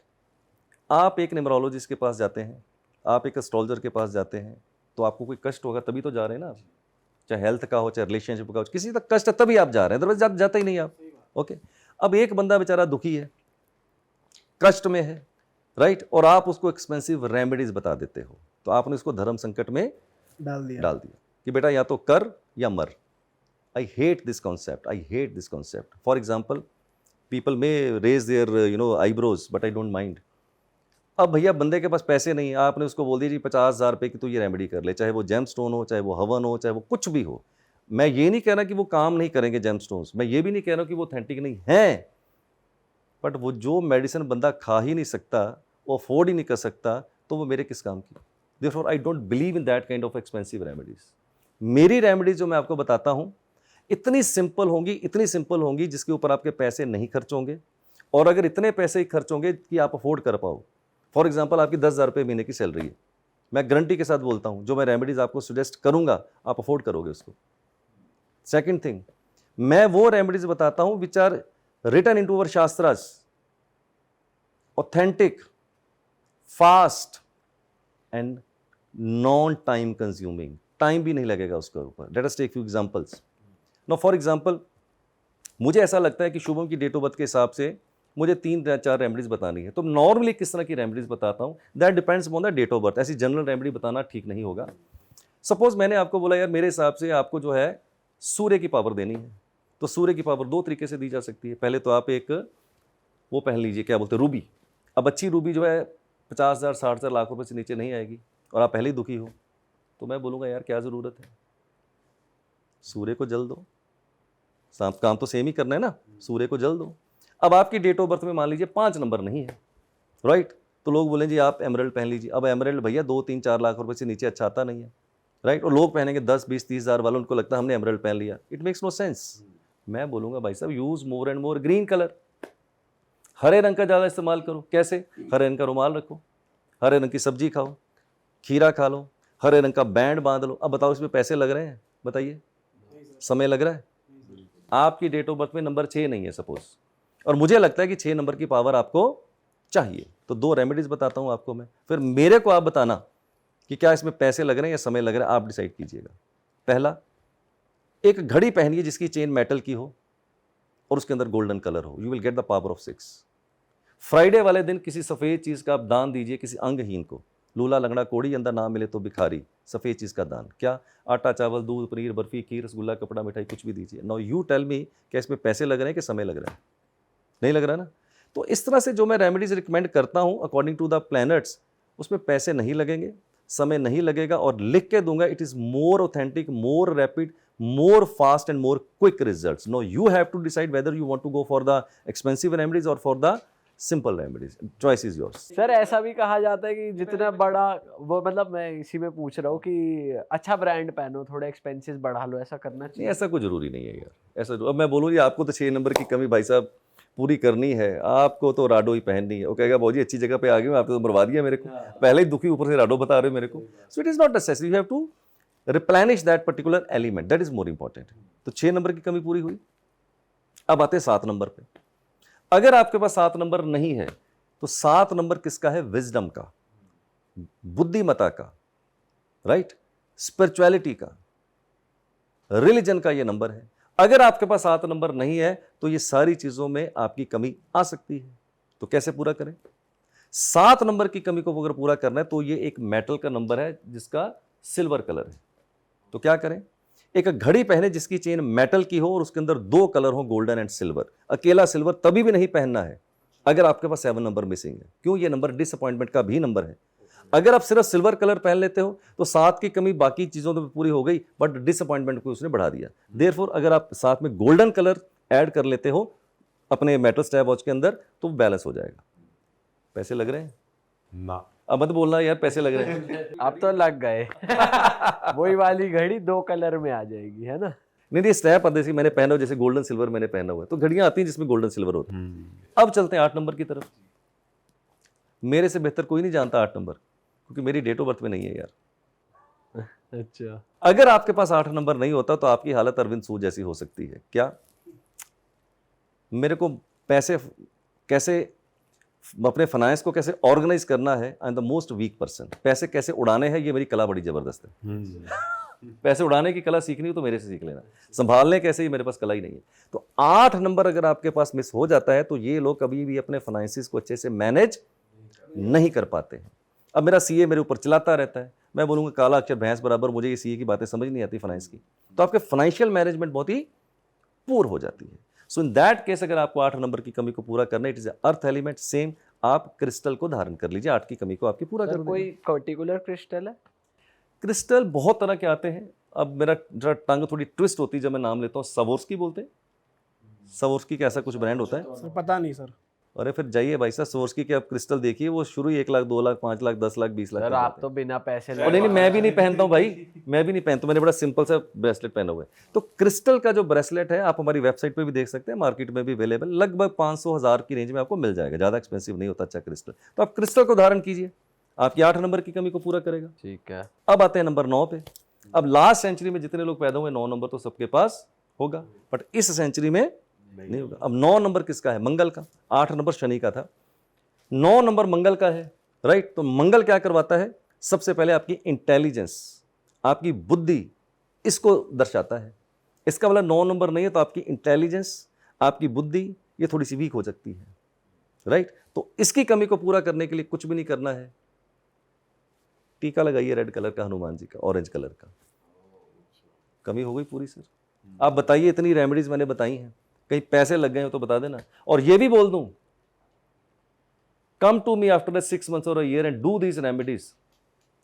आप एक न्यूमरोलॉजिस्ट के पास जाते हैं, आप एक एस्ट्रोलॉजर के पास जाते हैं, तो आपको कोई कष्ट होगा तभी तो जा रहे हैं ना आप, चाहे हेल्थ का हो चाहे रिलेशनशिप का हो, किसी तक कष्ट है तभी आप जा रहे हैं, अदरवाइज जाते ही नहीं आप। ओके, अब एक बंदा बेचारा दुखी है, कष्ट में है, राइट, और आप उसको एक्सपेंसिव रेमेडीज बता देते हो, तो आपने उसको धर्म संकट में डाल दिया। कि बेटा या तो कर या मर। I hate this concept. I hate this concept. For example, people may raise their eyebrows, but I don't mind. अब भैया बंदे के पास पैसे नहीं है, आपने उसको बोल दिया जी 50,000 रुपये की तो ये रेमेडी कर ले, चाहे वो जेम स्टोन हो, चाहे वो हवन हो, चाहे वो कुछ भी हो। मैं ये नहीं कह रहा कि वो काम नहीं करेंगे जेम स्टोन्स, मैं ये भी नहीं कह रहा कि वो ऑथेंटिक नहीं हैं, बट वो जो मेडिसिन बंदा खा ही नहीं सकता, वो अफोर्ड ही नहीं कर सकता, तो वो मेरे किस काम की। Therefore I don't believe in that kind of expensive remedies. मेरी रेमेडीज जो मैं आपको बताता हूँ इतनी सिंपल होंगी जिसके ऊपर आपके पैसे नहीं खर्च होंगे, और अगर इतने पैसे ही खर्च होंगे कि आप अफोर्ड कर पाओ। फॉर एग्जाम्पल आपकी 10,000 रुपये महीने की सैलरी है, मैं गारंटी के साथ बोलता हूँ जो मैं रेमेडीज आपको सजेस्ट करूंगा आप अफोर्ड करोगे उसको। सेकेंड थिंग, मैं वो रेमेडीज बताता हूँ which are written in to our shastras, authentic, fast and non time consuming, time भी नहीं लगेगा उसके ऊपर। Let us take few examples. Now for example, मुझे ऐसा लगता है कि शुभम की डेट ऑफ बर्थ के हिसाब से मुझे 3-4 रेमेडीज बतानी है, तो नॉर्मली किस तरह की रेमेडीज बताता हूँ, that depends upon the date of birth. ऐसी जनरल रेमेडी बताना ठीक नहीं होगा। सपोज मैंने आपको बोला यार मेरे हिसाब से आपको जो है सूर्य की पावर देनी है, तो सूर्य की पावर 2 तरीके से दी जा सकती है। पहले तो आप एक वो पहन लीजिए, क्या बोलते हैं, रूबी। अब अच्छी रूबी जो है 50,000 60,000 लाख रुपए से नीचे नहीं आएगी, और आप पहले ही दुखी हो, तो मैं बोलूँगा यार क्या ज़रूरत है, सूर्य को जल दो, काम तो सेम ही करना है ना, सूर्य को जल दो। अब आपकी डेट ऑफ बर्थ में मान लीजिए 5 नंबर नहीं है, राइट, तो लोग बोलें जी आप एमरल्ड पहन लीजिए। अब एमरल्ड भैया 2-3-4 लाख रुपए से नीचे अच्छा आता नहीं है, राइट, और लोग पहनेंगे 10-20-30,000 वाला, उनको लगता है हमने एमरल्ड पहन लिया। It makes no sense. मैं बोलूँगा भाई साहब use more and more green colour, हरे रंग का ज़्यादा इस्तेमाल करो। कैसे? हरे रंग का रुमाल रखो, हरे रंग की सब्जी खाओ, खीरा खा लो, हरे रंग का बैंड बांध लो। अब बताओ इसमें पैसे लग रहे हैं? बताइए, समय लग रहा है? आपकी डेट ऑफ बर्थ में नंबर 6 नहीं है सपोज, और मुझे लगता है कि 6 नंबर की पावर आपको चाहिए, तो 2 रेमेडीज बताता हूं आपको मैं, फिर मेरे को आप बताना कि क्या इसमें पैसे लग रहे हैं या समय लग रहा है, आप डिसाइड कीजिएगा। पहला, एक घड़ी पहनिए जिसकी चेन मेटल की हो और उसके अंदर गोल्डन कलर हो, you will get the power of 6। Friday वाले दिन किसी सफ़ेद चीज़ का आप दान दीजिए किसी अंगहीन को, लूला लंगड़ा कोड़ी अंदर ना मिले तो भिखारी, सफ़ेद चीज़ का दान। क्या? आटा चावल दूध पनीर बर्फी खीर रसगुल्ला कपड़ा मिठाई कुछ भी दीजिए। नाउ यू टेल मी, क्या इसमें पैसे लग रहे हैं कि समय लग रहा है? नहीं लग रहा ना। तो इस तरह से जो मैं रेमेडीज रिकमेंड करता हूँ अकॉर्डिंग टू द प्लैनेट्स, उसमें पैसे नहीं लगेंगे, समय नहीं लगेगा, और लिख के दूंगा it is more authentic, more rapid, more fast and more quick results. Now you have to decide whether you want to go for the expensive remedies or for the simple remedies. Choice is yours. Sir ऐसा भी कहा जाता है कि जितना बड़ा वो, मतलब मैं इसी में पूछ रहा हूँ कि अच्छा ब्रांड पहनो, थोड़े एक्सपेंसेस बढ़ा लो, ऐसा करना नहीं, चाहिए? ऐसा कोई जरूरी नहीं है यार, ऐसा। अब मैं बोलूँ जी आपको तो 6 नंबर की कमी भाई साहब पूरी करनी है, आपको तो राडो ही पहननी है। वो कहेगा बहुत जी अच्छी जगह पे आ गए, आपने तो मरवा दिया मेरे को, पहले ही दुखी, ऊपर से राडो बता रहे हो मेरे को। So it is not necessary, you have to replenish that particular element, that is more important. तो 6 नंबर की कमी पूरी हुई। अब आते हैं 7 नंबर पे। अगर आपके पास 7 नंबर नहीं है तो 7 नंबर किसका है? विजडम का, बुद्धिमता का, राइट, स्पिरिचुअलिटी का, रिलीजन का ये नंबर है। अगर आपके पास 7 नंबर नहीं है तो ये सारी चीजों में आपकी कमी आ सकती है। तो कैसे पूरा करें? 7 नंबर की कमी को अगर पूरा करना है तो ये एक मेटल का नंबर है जिसका सिल्वर कलर है। तो क्या करें? एक घड़ी पहने जिसकी चेन मेटल की हो और उसके अंदर 2 कलर हो, गोल्डन एंड सिल्वर। अकेला सिल्वर तभी भी नहीं पहनना है अगर आपके पास 7 नंबर मिसिंग है। क्यों? ये नंबर डिसअपॉइंटमेंट का भी नंबर है। अगर आप सिर्फ सिल्वर कलर पहन लेते हो तो 7 की कमी बाकी चीजों तो पूरी हो गई, बट डिसअपॉइंटमेंट को उसने बढ़ा दिया। देयरफॉर अगर आप साथ में गोल्डन कलर ऐड कर लेते हो अपने मेटल स्टैप वॉच के अंदर तो बैलेंस हो जाएगा। पैसे लग रहे हैं? ना, अब मत बोलना यार पैसे लग रहे हैं। अब तो लग गए। वही वाली घड़ी 2 कलर में आ जाएगी, है ना? नहीं, स्टैप जैसे मैंने पहना हो, जैसे गोल्डन सिल्वर मैंने पहना हुआ है, तो घड़ियां आती हैं जिसमें गोल्डन सिल्वर होता है। अब चलते हैं 8 नंबर की तरफ। मेरे से बेहतर कोई नहीं जानता 8 नंबर, क्योंकि मेरी डेट ऑफ बर्थ में नहीं है यार। अच्छा, अगर आपके पास 8 नंबर नहीं होता तो आपकी हालत अरविंद सूद जैसी हो सकती है। क्या? मेरे को पैसे कैसे, अपने फाइनेंस को कैसे ऑर्गेनाइज करना है, I am the most weak person. पैसे कैसे उड़ाने हैं ये मेरी कला बड़ी जबरदस्त है। पैसे उड़ाने की कला सीखनी हो तो मेरे से सीख लेना, संभालने कैसे ही मेरे पास कला ही नहीं है। तो 8 नंबर अगर आपके पास मिस हो जाता है तो ये लोग कभी भी अपने फाइनेंसिस को अच्छे से मैनेज नहीं कर पाते हैं। अब मेरा सीए मेरे ऊपर चलाता रहता है, मैं बोलूँगा काला अक्षर भैंस बराबर, मुझे ये सीए की बातें समझ नहीं आती फाइनेंस की, तो आपके फाइनेंशियल मैनेजमेंट बहुत ही पूर हो जाती है। सो इन दैट केस अगर आपको 8 नंबर की कमी को पूरा करना, it is earth element, same आप क्रिस्टल को धारण कर लीजिए, 8 की कमी को आपकी पूरा कर सर देगा। कोई पर्टिकुलर क्रिस्टल है? क्रिस्टल बहुत तरह के आते हैं। अब मेरा जरा टंग थोड़ी ट्विस्ट होती है जब मैं नाम लेता हूँ। सवोर्स्की बोलते हैं, सवोर्स्की का ऐसा कुछ ब्रांड होता है। सर पता नहीं सर। अरे फिर जाइए भाई साहब, सवोर्स्की के आप क्रिस्टल देखिए, वो शुरू ही 1 लाख, 2 लाख, 5 लाख, 10 लाख, 20 लाख सर तक आप जाते तो बिना पैसे हैं। और नहीं, मैं भी नहीं पहनता हूँ भाई, मैं भी नहीं पहनता हूँ, मैंने बड़ा सिंपल सा ब्रेसलेट पहना हुआ है। तो क्रिस्टल का जो ब्रेसलेट है आप हमारी वेबसाइट पे भी देख सकते हैं, मार्केट में भी अवेलेबल, लगभग 500-1000 की रेंज में आपको मिल जाएगा, ज़्यादा एक्सपेंसिव नहीं होता अच्छा क्रिस्टल। तो आप क्रिस्टल को धारण कीजिए, आपकी 8 नंबर की कमी को पूरा करेगा। ठीक है। अब आते हैं नंबर 9 पे। अब लास्ट सेंचुरी में जितने लोग पैदा हुए 9 नंबर तो सबके पास होगा, बट इस सेंचुरी में नहीं होगा। अब 9 नंबर किसका है? मंगल का। 8 नंबर शनि का था, 9 नंबर मंगल का है, राइट। तो मंगल क्या करवाता है? सबसे पहले आपकी इंटेलिजेंस, आपकी बुद्धि, इसको दर्शाता है। इसका वाला 9 नंबर नहीं है तो आपकी इंटेलिजेंस, आपकी बुद्धि ये थोड़ी सी वीक हो सकती है, राइट। तो इसकी कमी को पूरा करने के लिए कुछ भी नहीं करना है, टीका लगाइए रेड कलर का, हनुमान जी का, ऑरेंज कलर का, कमी हो गई पूरी सर। आप बताइए, इतनी रेमेडीज मैंने बताई हैं, कहीं पैसे लग गए हो तो बता देना। और ये भी बोल दूं, come to me after 6 months और a year and do these remedies.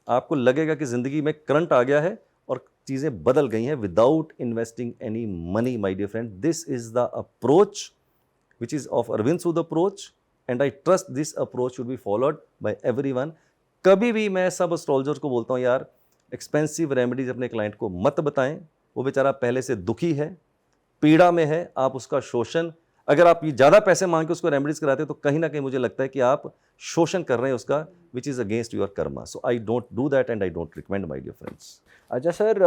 आपको लगेगा कि जिंदगी में करंट आ गया है और चीजें बदल गई हैं without investing any money. My dear friend, this is the approach which is of Arvind Sood approach and I trust this approach should be followed by everyone। कभी भी मैं सब एस्ट्रोलॉजर्स को बोलता हूँ, यार एक्सपेंसिव रेमेडीज अपने क्लाइंट को मत बताएं, वो बेचारा पहले से दुखी है, पीड़ा में है, आप उसका शोषण, अगर आप ये ज़्यादा पैसे मांग के उसको रेमेडीज कराते हो तो कहीं ना कहीं मुझे लगता है कि आप शोषण कर रहे हैं उसका, which is against your karma. So I don't do that and I don't recommend my dear friends. अच्छा सर,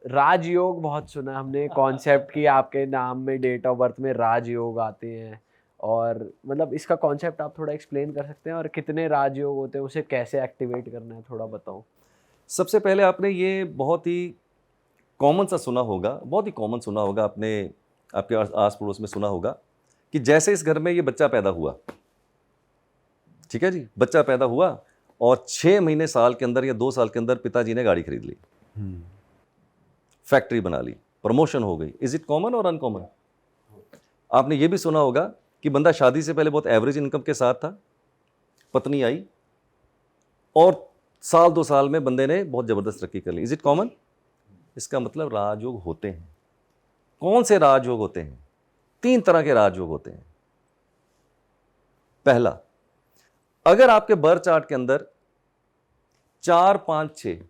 राजयोग बहुत सुना हमने कॉन्सेप्ट कि आपके नाम में डेट ऑफ बर्थ में राजयोग आते हैं, और मतलब इसका कॉन्सेप्ट आप थोड़ा एक्सप्लेन कर सकते हैं, और कितने राजयोग होते हैं, उसे कैसे एक्टिवेट करना है, थोड़ा बताओ। सबसे पहले आपने ये बहुत ही कॉमन सा सुना होगा, बहुत ही कॉमन सुना होगा, आपने आपके आस पड़ोस में सुना होगा कि जैसे इस घर में ये बच्चा पैदा हुआ, ठीक है जी, बच्चा पैदा हुआ और 6 महीने साल के अंदर या 2 साल के अंदर पिताजी ने गाड़ी खरीद ली, फैक्ट्री बना ली, प्रमोशन हो गई। इज इट कॉमन और अनकॉमन? आपने ये भी सुना होगा कि बंदा शादी से पहले बहुत एवरेज इनकम के साथ था, पत्नी आई और साल 2 साल में बंदे ने बहुत जबरदस्त तरक्की कर ली। Is it common? इसका मतलब राजयोग होते हैं। कौन से राजयोग होते हैं? 3 तरह के राजयोग होते हैं। पहला, अगर आपके बर्थ चार्ट के अंदर 4, 5, 6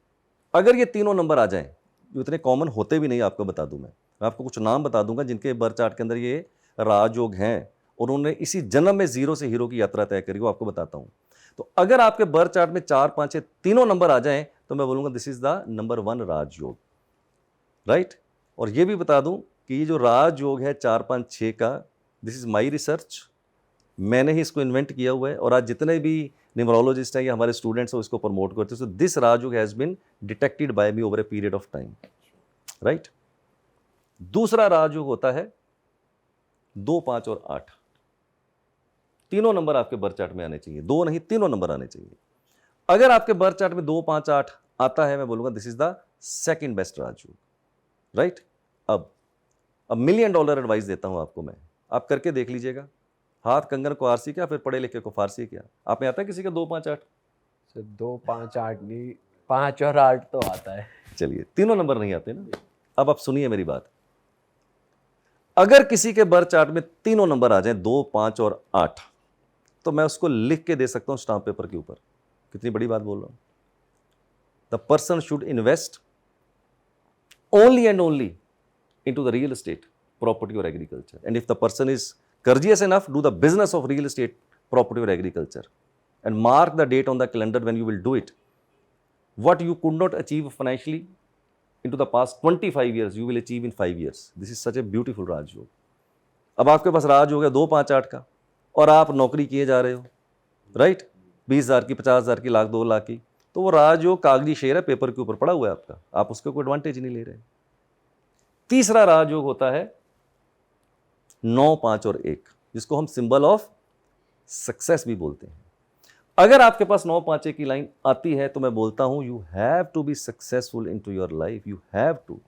अगर ये तीनों नंबर आ जाएं, जो इतने कॉमन होते भी नहीं, आपको बता दूं, मैं आपको कुछ नाम बता दूंगा जिनके बर्थ चार्ट के अंदर ये राजयोग हैं और उन्होंने इसी जन्म में जीरो से हीरो की यात्रा तय करी, वो आपको बताता हूं। तो अगर आपके बर्थ चार्ट में 4, 5, 6 तीनों नंबर आ जाएं तो मैं बोलूंगा this is the number 1 Rajyog, right. और ये भी बता दूं कि ये जो राजयोग है 4, 5, 6 का, दिस इज माई रिसर्च, मैंने ही इसको इन्वेंट किया हुआ है, और आज जितने भी न्यूमरोलॉजिस्ट हैं या हमारे स्टूडेंट्स हैं इसको प्रमोट करते हैं। So this Rajyog has been detected by me over a period of time, right. दूसरा राजयोग होता है 2, 5 और 8। तीनों नंबर आपके बर्थ चार्ट में आने चाहिए, 2 नहीं 3 नंबर आने चाहिए। अगर आपके बर्थ चार्ट में 2, 5, 8 आता है, मैं बोलूंगा this is the second best Rajyog, right. अब $1 मिलियन एडवाइस देता हूं आपको मैं, आप करके देख लीजिएगा। हाथ कंगन को आरसी क्या, फिर पढ़े लिखे को फारसी क्या। आप में आता है किसी का 2, 5, 8? सर 2, 5, 8 नहीं, 5 और 8 तो आता है। चलिए, तीनों नंबर नहीं आते ना। अब आप सुनिए मेरी बात, अगर किसी के बर्थ चार्ट में तीनों नंबर आ जाएं, 2, 5 और 8, तो मैं उसको लिख के दे सकता हूं स्टाम्प पेपर के ऊपर। कितनी बड़ी बात बोल रहा हूं। The person should invest only and only into the real estate, property or agriculture. And if the person is courteous enough, do the business of real estate, property or agriculture. And mark the date on the calendar when you will do it. What you could not achieve financially into the past 25 years, you will achieve in 5 years. This is such a beautiful राजयोग। अब आपके पास राजयोग है 2, 5, 8 का, और आप नौकरी किए जा रहे हो, राइट, 20,000 की, 50,000 की, लाख, 2 लाख की, तो वो राजयोग कागजी शेयर है, पेपर के ऊपर पड़ा हुआ है आपका, आप उसका कोई एडवांटेज नहीं ले रहे। तीसरा राजयोग होता है 9, 5 और 1, जिसको हम सिंबल ऑफ सक्सेस भी बोलते हैं। अगर आपके पास 9, 5, 1 की लाइन आती है तो मैं बोलता हूं you have to be successful in to your life, you have to.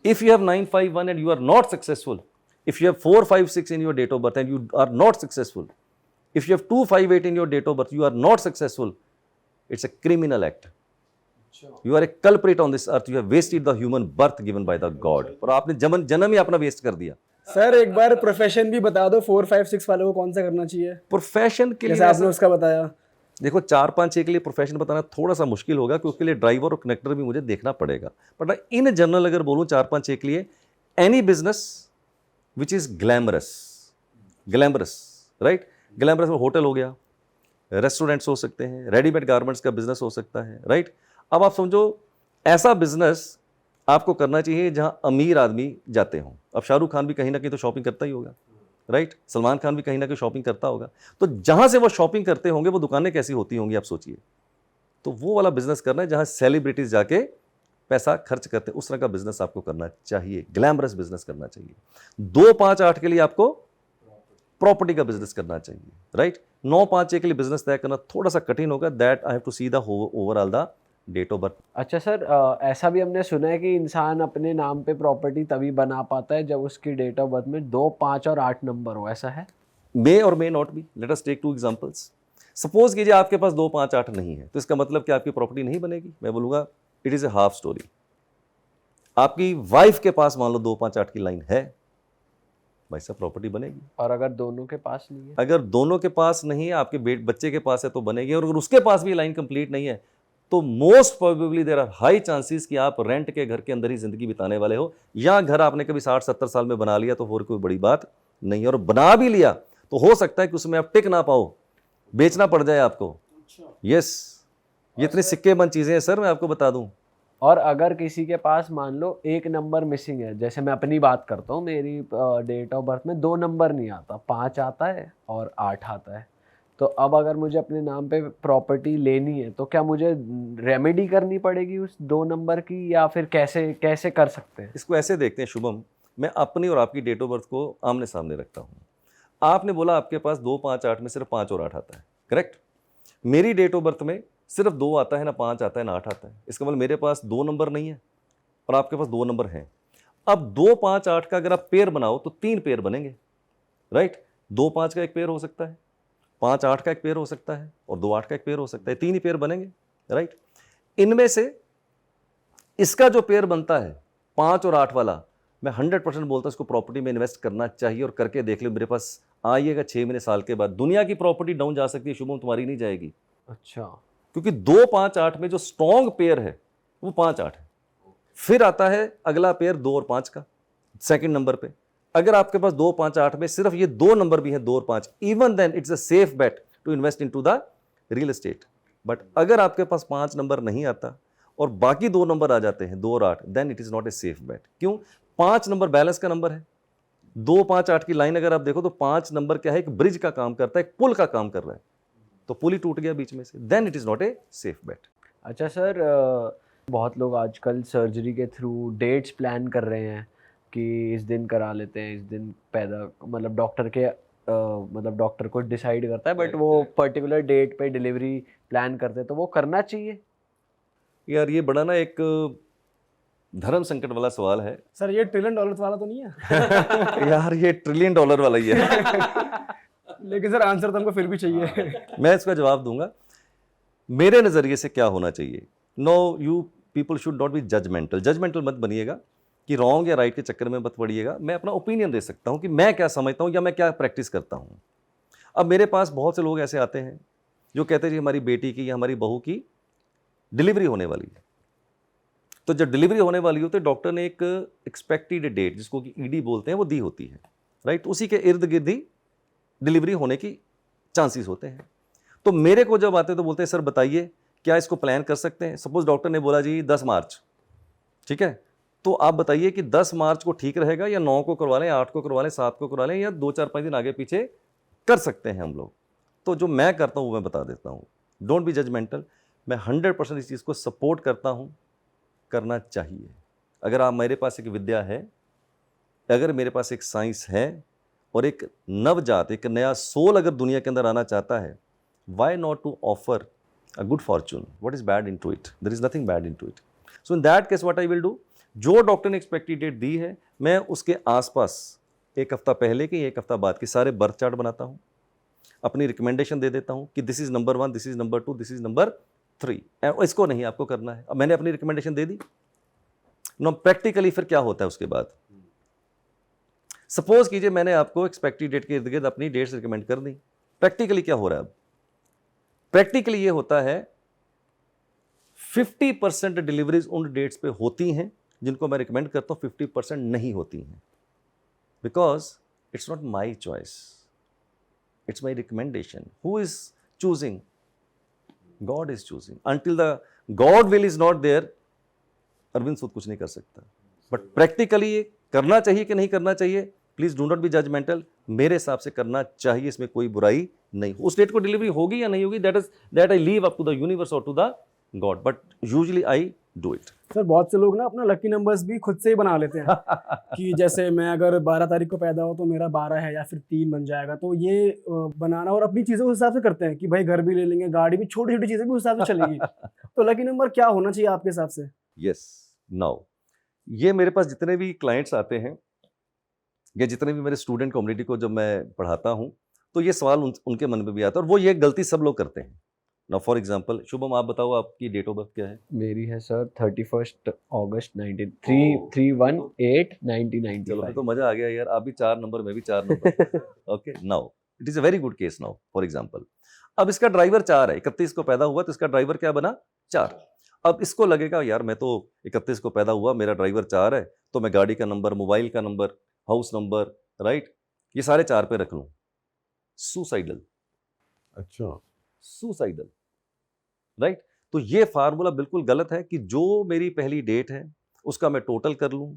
If you have 9, 5, 1 and you are not successful, if you have 4, 5, 6 in your date of birth and you are not successful, If you have 258 in your date of birth, you are not successful. It's a criminal act. You are a culprit on this earth. You have wasted the human birth given by the God. और आपने जन्म ही अपना waste कर दिया. Sir एक बार profession भी बता दो 4, 5, 6 वाले को कौन सा करना चाहिए, प्रोफेशन के लिए जैसे आपने उसका बताया. देखो 4, 5, 6 के लिए प्रोफेशन बताना थोड़ा सा मुश्किल होगा क्योंकि उसके लिए ड्राइवर और कनेक्टर भी मुझे देखना पड़ेगा. बट इन जनरल अगर बोलूँ 4, 5, 6 के लिए, any business which is glamorous, right. Glamorous में होटल हो गया, रेस्टोरेंट्स हो सकते हैं, रेडीमेड गारमेंट्स का बिजनेस हो सकता है, राइट. अब आप समझो ऐसा बिजनेस आपको करना चाहिए जहां अमीर आदमी जाते हों. अब शाहरुख खान भी कहीं ना कहीं तो शॉपिंग करता ही होगा, राइट. सलमान खान भी कहीं ना कहीं शॉपिंग करता होगा. तो जहां से वो शॉपिंग करते होंगे वो दुकानें कैसी होती होंगी आप सोचिए. तो वो वाला बिजनेस करना है जहां सेलिब्रिटीज जाके पैसा खर्च करते हैं, उस तरह का बिजनेस आपको करना चाहिए. ग्लैमरस बिजनेस करना चाहिए. 2, 5, 8 के लिए आपको प्रॉपर्टी का बिजनेस करना चाहिए, राइट. 9, 5, 6 के लिए बिजनेस तय करना थोड़ा सा कठिन होगा. That I have to see the overall the date of birth. अच्छा सर, ऐसा भी हमने सुना है कि इंसान अपने नाम पे प्रॉपर्टी तभी बना पाता है जब उसकी डेट ऑफ बर्थ में 2, 5 और 8 नंबर हो. ऐसा है? मे और may not be. Let us take 2 examples. Suppose कीजिए आपके पास 2, 5, 8 नहीं है, तो इसका मतलब कि आपकी प्रॉपर्टी नहीं बनेगी. मैं बोलूँगा it is A half story. आपकी वाइफ के पास मान लो 2, 5, 8 की लाइन है, भाई साहब प्रॉपर्टी बनेगी. और अगर दोनों के पास नहीं है? अगर दोनों के पास नहीं है, आपके बच्चे के पास है तो बनेगी. और अगर उसके पास भी लाइन कंप्लीट नहीं है तो most probably there are high chances कि आप रेंट के घर के अंदर ही जिंदगी बिताने वाले हो, या घर आपने कभी 60-70 साल में बना लिया तो और कोई बड़ी बात नहीं है. और बना भी लिया तो हो सकता है कि उसमें आप टिक ना पाओ, बेचना पड़ जाए आपको. यस, ये इतनी सिक्केबंद चीजें हैं सर, मैं आपको बता दूं. और अगर किसी के पास मान लो 1 नंबर मिसिंग है, जैसे मैं अपनी बात करता हूँ, मेरी डेट ऑफ बर्थ में 2 नंबर नहीं आता, 5 आता है और 8 आता है. तो अब अगर मुझे अपने नाम पे प्रॉपर्टी लेनी है तो क्या मुझे रेमेडी करनी पड़ेगी उस 2 नंबर की, या फिर कैसे कर सकते हैं? इसको ऐसे देखते हैं शुभम, मैं अपनी और आपकी डेट ऑफ बर्थ को आमने सामने रखता हूँ. आपने बोला आपके पास 2, 5, 8 में सिर्फ 5 और 8 आता है, करेक्ट. मेरी डेट ऑफ बर्थ में सिर्फ 2 आता है, ना 5 आता है, ना 8 आता है. इसका मतलब मेरे पास 2 नंबर नहीं है और आपके पास 2 नंबर हैं. अब 2, 5, 8 का अगर आप पेयर बनाओ तो 3 पेयर बनेंगे, राइट. 2, 5 का एक पेयर हो सकता है, 5, 8 का एक पेयर हो सकता है और 2, 8 का एक पेयर हो सकता है. 3 ही पेयर बनेंगे, राइट. इनमें से इसका जो पेयर बनता है 5 और 8 वाला, मैं 100% बोलता हूँ इसको प्रॉपर्टी में इन्वेस्ट करना चाहिए. और करके देख लो, मेरे पास आइएगा 6 महीने साल के बाद, दुनिया की प्रॉपर्टी डाउन जा सकती है शुभम, तुम्हारी नहीं जाएगी. अच्छा. क्योंकि 2, 5, 8 में जो स्ट्रॉन्ग पेयर है वो 5, 8 है. फिर आता है अगला पेयर 2 और 5 का सेकंड नंबर पे. अगर आपके पास 2, 5, 8 में सिर्फ ये 2 नंबर भी हैं, 2 और 5, even then it's a safe bet to invest into the real estate. But अगर आपके पास 5 नंबर नहीं आता और बाकी 2 नंबर आ जाते हैं, 2 और 8, then it is not a safe bet. क्यों? 5 नंबर बैलेंस का नंबर है. 2, 5, 8 की लाइन अगर आप देखो तो 5 नंबर क्या है, एक ब्रिज का काम करता है, एक पुल का काम कर रहा है. तो पुल ही टूट गया बीच में से, then it is not a safe bet. अच्छा सर, बहुत लोग आजकल सर्जरी के थ्रू डेट्स प्लान कर रहे हैं कि इस दिन करा लेते हैं, इस दिन पैदा, मतलब डॉक्टर को डिसाइड करता है, बट वो पर्टिकुलर डेट पे डिलीवरी प्लान करते हैं. तो वो करना चाहिए? यार ये बड़ा ना एक धर्म संकट वाला सवाल है. सर ये $1 ट्रिलियन वाला तो नहीं है? यार ये $1 ट्रिलियन वाला ही है. लेकिन सर आंसर तो हमको फिर भी चाहिए. मैं इसका जवाब दूंगा. मेरे नज़रिए से क्या होना चाहिए, no you people should not be judgemental मत बनिएगा कि रॉन्ग या राइट के चक्कर में मत पड़िएगा. मैं अपना ओपिनियन दे सकता हूँ कि मैं क्या समझता हूँ या मैं क्या प्रैक्टिस करता हूँ. अब मेरे पास बहुत से लोग ऐसे आते हैं जो कहते हैं जी हमारी बेटी की या हमारी बहू की डिलीवरी होने वाली है. तो जब डिलीवरी होने वाली हो तो डॉक्टर ने एक एक्सपेक्टेड डेट, जिसको कि ईडी बोलते हैं, वो दी होती है, राइट. उसी के इर्द गिर्द ही डिलीवरी होने की चांसेस होते हैं. तो मेरे को जब आते हैं तो बोलते हैं सर बताइए क्या इसको प्लान कर सकते हैं. सपोज डॉक्टर ने बोला जी 10 मार्च, ठीक है, तो आप बताइए कि 10 मार्च को ठीक रहेगा या 9 को करवा लें, 8 को करवा लें, 7 को करवा लें, या 2, 4, 5 दिन आगे पीछे कर सकते हैं हम लोग. तो जो मैं करता हूँ वो मैं बता देता हूँ. Don't be judgemental. मैं 100% इस चीज़ को सपोर्ट करता हूँ, करना चाहिए. अगर आप मेरे पास एक विद्या है, अगर मेरे पास एक साइंस है और एक नवजात, एक नया सोल अगर दुनिया के अंदर आना चाहता है, why not to offer a good fortune. What is bad in to it? There is nothing bad in to it. So in that case what I will do, जो डॉक्टर ने एक्सपेक्टेड डेट दी है, मैं उसके आसपास 1 हफ्ता पहले की, 1 हफ्ता बाद की सारे बर्थ चार्ट बनाता हूँ. अपनी रिकमेंडेशन दे देता हूँ कि this is number 1, this is number 2, this is number 3, इसको नहीं आपको करना है। अब मैंने अपनी रिकमेंडेशन दे दी नो, प्रैक्टिकली फिर क्या होता है उसके बाद? सपोज कीजिए मैंने आपको एक्सपेक्टेड डेट के इर्द गिर्द अपनी डेट्स रिकमेंड कर दी, प्रैक्टिकली क्या हो रहा है? अब प्रैक्टिकली ये होता है 50% डिलीवरीज उन डेट्स पे होती हैं जिनको मैं रिकमेंड करता हूं, 50% नहीं होती हैं, because it's not my choice, it's my recommendation. Who is choosing? God is choosing. Until the God will is not there, Arvind Sood कुछ नहीं कर सकता। बट प्रैक्टिकली ये करना चाहिए कि नहीं करना चाहिए, please do not be judgemental, मेरे हिसाब से करना चाहिए, इसमें कोई बुराई नहीं। उस डेट को डिलीवरी होगी या नहीं होगी, that I leave up to the universe और to the God, but usually I do it. Sir बहुत से लोग ना अपना लकी नंबर्स भी खुद से ही बना लेते हैं कि जैसे मैं अगर 12 तारीख को पैदा हो तो मेरा 12 है या फिर 3 बन जाएगा, तो ये बनाना और अपनी चीज़ों के हिसाब से करते हैं कि भाई घर भी ले लेंगे, गाड़ी भी, छोटी छोटी चीज़ें भी उस हिसाब से चलेगी। तो लकी नंबर क्या होना चाहिए आपके हिसाब से? यस, नाउ ये मेरे पास जितने भी क्लाइंट्स आते हैं या जितने भी मेरे स्टूडेंट कम्युनिटी को जब मैं पढ़ाता हूं, तो ये सवाल उनके मन में भी आता है, और वो ये गलती सब लोग करते हैं। नाउ फॉर एग्जांपल, शुभम आप बताओ आपकी डेट ऑफ बर्थ क्या है? मेरी है सर 31 अगस्त 1995। चलो फिर तो मजा आ गया यार, आप भी 4 नंबर, मैं भी 4 number. Okay, now it is a very good case. Now for example, अब इसका ड्राइवर 4 है, 31 को पैदा हुआ तो इसका ड्राइवर क्या बना? 4। अब इसको लगेगा यार मैं तो 31 को पैदा हुआ, मेरा ड्राइवर 4 है, तो मैं गाड़ी का नंबर, मोबाइल का नंबर, हाउस नंबर, राइट, ये सारे 4 पे रख लूं। सुसाइडल, अच्छा, सुसाइडल, राइट। तो ये फार्मूला बिल्कुल गलत है कि जो मेरी पहली डेट है उसका मैं टोटल कर लूं,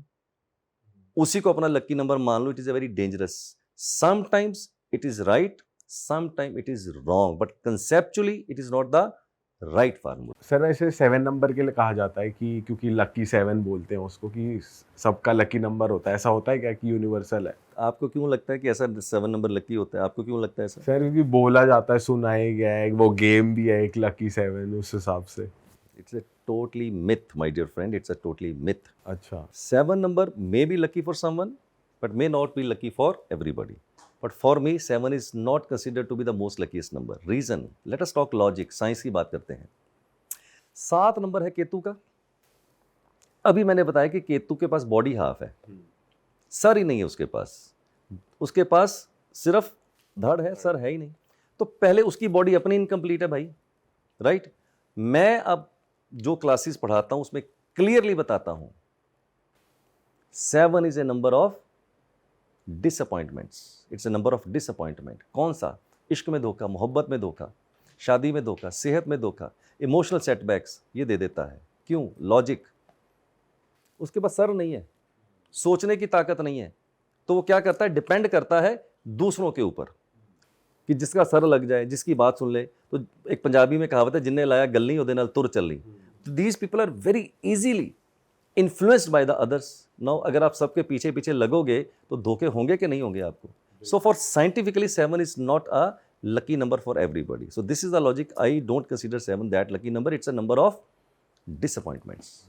उसी को अपना लकी नंबर मान लूं। It is a very dangerous. Sometimes it is right, sometime it is wrong, but conceptually it is not the right formula. Sir ऐसे 7 नंबर के लिए कहा जाता है कि क्योंकि लकी 7 बोलते हैं उसको, कि सबका लकी नंबर होता है, ऐसा होता है क्या कि यूनिवर्सल है? आपको क्यों लगता है कि ऐसा 7 नंबर लकी होता है? आपको क्यों लगता है ऐसा? सर क्योंकि बोला जाता है, सुना ही गया है, वो गेम भी है एक लकी 7, उस हिसाब से। It's a totally myth my dear friend, it's a totally myth. अच्छा, 7 number may be lucky for someone but may not be lucky for everybody. But for me 7 is not considered to be the most luckiest number. Reason, let us talk logic, science की बात करते हैं। 7 number है केतु का। अभी मैंने बताया कि केतु के पास बॉडी हाफ है, सर ही नहीं है उसके पास, उसके पास सिर्फ धड़ है, सर है ही नहीं। तो पहले उसकी बॉडी अपनी इनकम्प्लीट है भाई, राइट। मैं अब जो क्लासेस पढ़ाता हूं उसमें क्लियरली बताता हूं 7 is a number of disappointments, it's a number of disappointment. कौन सा? इश्क में धोखा, मोहब्बत में धोखा, शादी में धोखा, सेहत में धोखा, इमोशनल सेटबैक्स, ये दे देता है। क्यों? लॉजिक। उसके पास सर नहीं है, सोचने की ताकत नहीं है, तो वो क्या करता है? डिपेंड करता है दूसरों के ऊपर कि जिसका सर लग जाए, जिसकी बात सुन ले। तो एक पंजाबी में कहावत है, जिन्ने लाया गल्ली ओदे नाल तुर चली। तो these people are very easily influenced by the others. Now अगर आप सबके पीछे पीछे लगोगे तो धोखे होंगे कि नहीं होंगे आपको? So for scientifically 7 is not a lucky number for everybody. So this is the logic. I don't consider 7 that lucky number. It's a number of disappointments.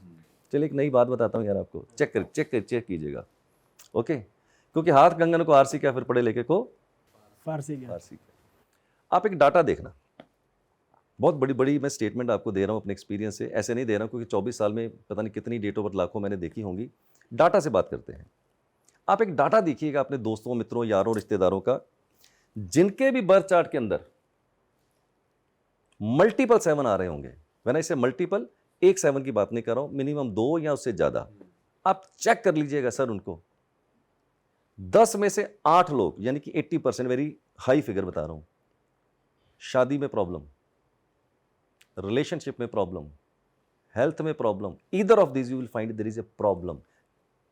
चलिए एक नई बात बताता हूँ यार आपको, चेक कीजिएगा, ओके? क्योंकि हाथ कंगन को आरसी क्या, फिर पढ़े लिखे को फारसी क्या? फारसी क्या। आप एक डाटा देखना, बहुत बड़ी बड़ी मैं स्टेटमेंट आपको दे रहा हूँ अपने एक्सपीरियंस से, ऐसे नहीं दे रहा हूँ क्योंकि 24 साल में पता नहीं कितनी डेट ऑफ बर्थ लाखों मैंने देखी होंगी। डाटा से बात करते हैं। आप एक डाटा देखिएगा अपने दोस्तों, मित्रों, यारों, रिश्तेदारों का, जिनके भी बर्थ चार्ट के अंदर मल्टीपल 7 आ रहे होंगे। मैंने इसे मल्टीपल, एक 7 की बात नहीं कर रहा हूं, मिनिमम 2 या उससे ज्यादा। आप चेक कर लीजिएगा सर उनको। 10 में से 8 लोग, यानी कि 80%, वेरी हाई फिगर बता रहा हूं, शादी में प्रॉब्लम, रिलेशनशिप में प्रॉब्लम, हेल्थ में problem, either of this you will find there is a problem.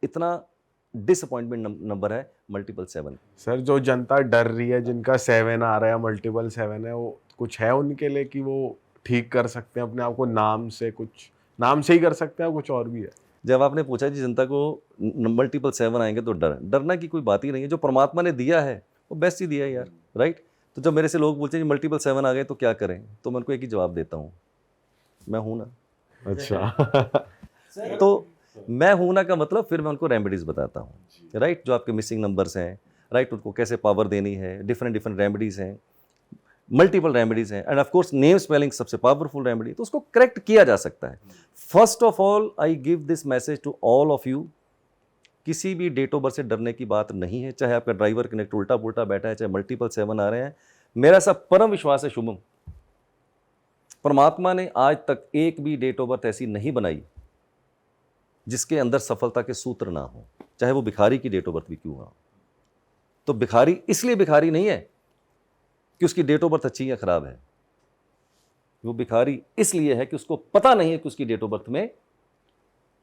इतना डिसअपॉइंटमेंट नंबर है मल्टीपल 7। सर जो जनता डर रही है, जिनका 7 आ रहा है, मल्टीपल 7 है, वो कुछ है उनके लिए कि वो ठीक कर सकते हैं अपने आप को नाम से? कुछ नाम से ही कर सकते हैं, कुछ और भी है? जब आपने पूछा जी जनता को मल्टीपल 7 आएंगे तो डरना की कोई बात ही नहीं है। जो परमात्मा ने दिया है वो बेस्ट ही दिया है यार, राइट। तो जब मेरे से लोग पूछते हैं जी मल्टीपल 7 आ गए तो क्या करें, तो मैं उनको एक ही जवाब देता हूँ, मैं हूँ ना। अच्छा तो मैं हूं ना का मतलब फिर मैं उनको रेमेडीज बताता हूँ, राइट। जो आपके मिसिंग नंबर्स हैं, राइट, उनको कैसे पावर देनी है, डिफरेंट रेमेडीज हैं। मल्टीपल रेमेडीज हैं, and of course name spelling सबसे पावरफुल रेमेडी, तो उसको करेक्ट किया जा सकता है। First of all I give this message to all of you, किसी भी डेट ऑफ बर्थ से डरने की बात नहीं है, चाहे आपका ड्राइवर कनेक्ट उल्टा पुल्टा बैठा है, चाहे मल्टीपल 7 आ रहे हैं। मेरा ऐसा परम विश्वास है शुभम, परमात्मा ने आज तक एक भी डेट ऑफ बर्थ ऐसी नहीं बनाई जिसके अंदर सफलता के सूत्र ना हो, चाहे वो भिखारी की डेट ऑफ बर्थ भी क्यों ना। तो भिखारी इसलिए भिखारी नहीं है कि उसकी डेट ऑफ बर्थ अच्छी या खराब है, वो भिखारी इसलिए है कि उसको पता नहीं है कि उसकी डेट ऑफ बर्थ में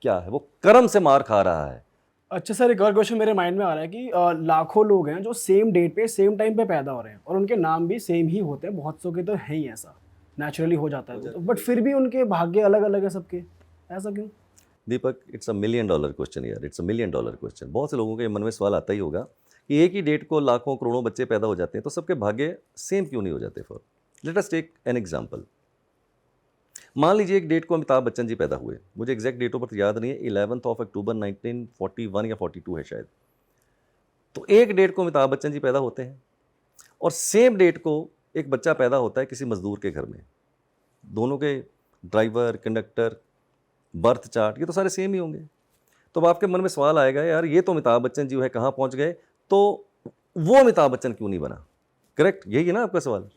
क्या है, वो कर्म से मार खा रहा है। अच्छा सर, एक और क्वेश्चन मेरे माइंड में आ रहा है कि लाखों लोग हैं जो सेम डेट पे सेम टाइम पे पैदा हो रहे हैं और उनके नाम भी सेम ही होते हैं, बहुत सौ के तो है ही, ऐसा नेचुरली हो जाता है, बट फिर भी उनके भाग्य अलग अलग है सबके, ऐसा क्यों? दीपक, इट्स $1 million क्वेश्चन यार, इट्स $1 million क्वेश्चन। बहुत से लोगों के मन में सवाल आता ही होगा कि एक ही डेट को लाखों करोड़ों बच्चे पैदा हो जाते हैं, तो सबके भाग्य सेम क्यों नहीं हो जाते? For let us take an example. मान लीजिए एक डेट को अमिताभ बच्चन जी पैदा हुए, मुझे एग्जैक्ट डेट ऑफ बर्थ याद नहीं है, 11 अक्टूबर 1941 या 42 है शायद। तो एक डेट को अमिताभ बच्चन जी पैदा होते हैं और सेम डेट को एक बच्चा पैदा होता है किसी मजदूर के घर में। दोनों के ड्राइवर, कंडक्टर, बर्थ चार्ट, ये तो सारे सेम ही होंगे। तो अब आपके मन में सवाल आएगा, यार ये तो अमिताभ बच्चन जी है, कहाँ पहुँच गए, तो वो अमिताभ बच्चन क्यों नहीं बना? करेक्ट, यही है ना आपका सवाल।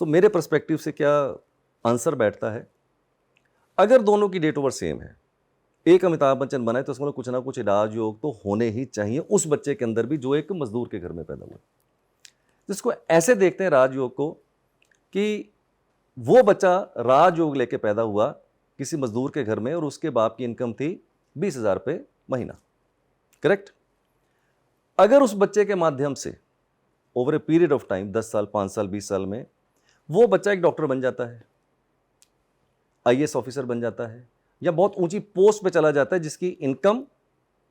सो मेरे पर्सपेक्टिव से क्या आंसर बैठता है, अगर दोनों की डेट ऑफ बर्थ सेम है, एक अमिताभ बच्चन बना है, तो उसमें कुछ ना कुछ इलाज योग तो होने ही चाहिए उस बच्चे के अंदर भी जो एक मजदूर के घर में पैदा हुआ। जिसको ऐसे देखते हैं राजयोग को कि वो बच्चा राजयोग लेके पैदा हुआ किसी मजदूर के घर में और उसके बाप की इनकम थी 20,000 रुपये महीना। करेक्ट। अगर उस बच्चे के माध्यम से over a period of time 10 साल, 5 साल, 20 साल में वो बच्चा एक डॉक्टर बन जाता है, IAS ऑफिसर बन जाता है, या बहुत ऊंची पोस्ट पे चला जाता है जिसकी इनकम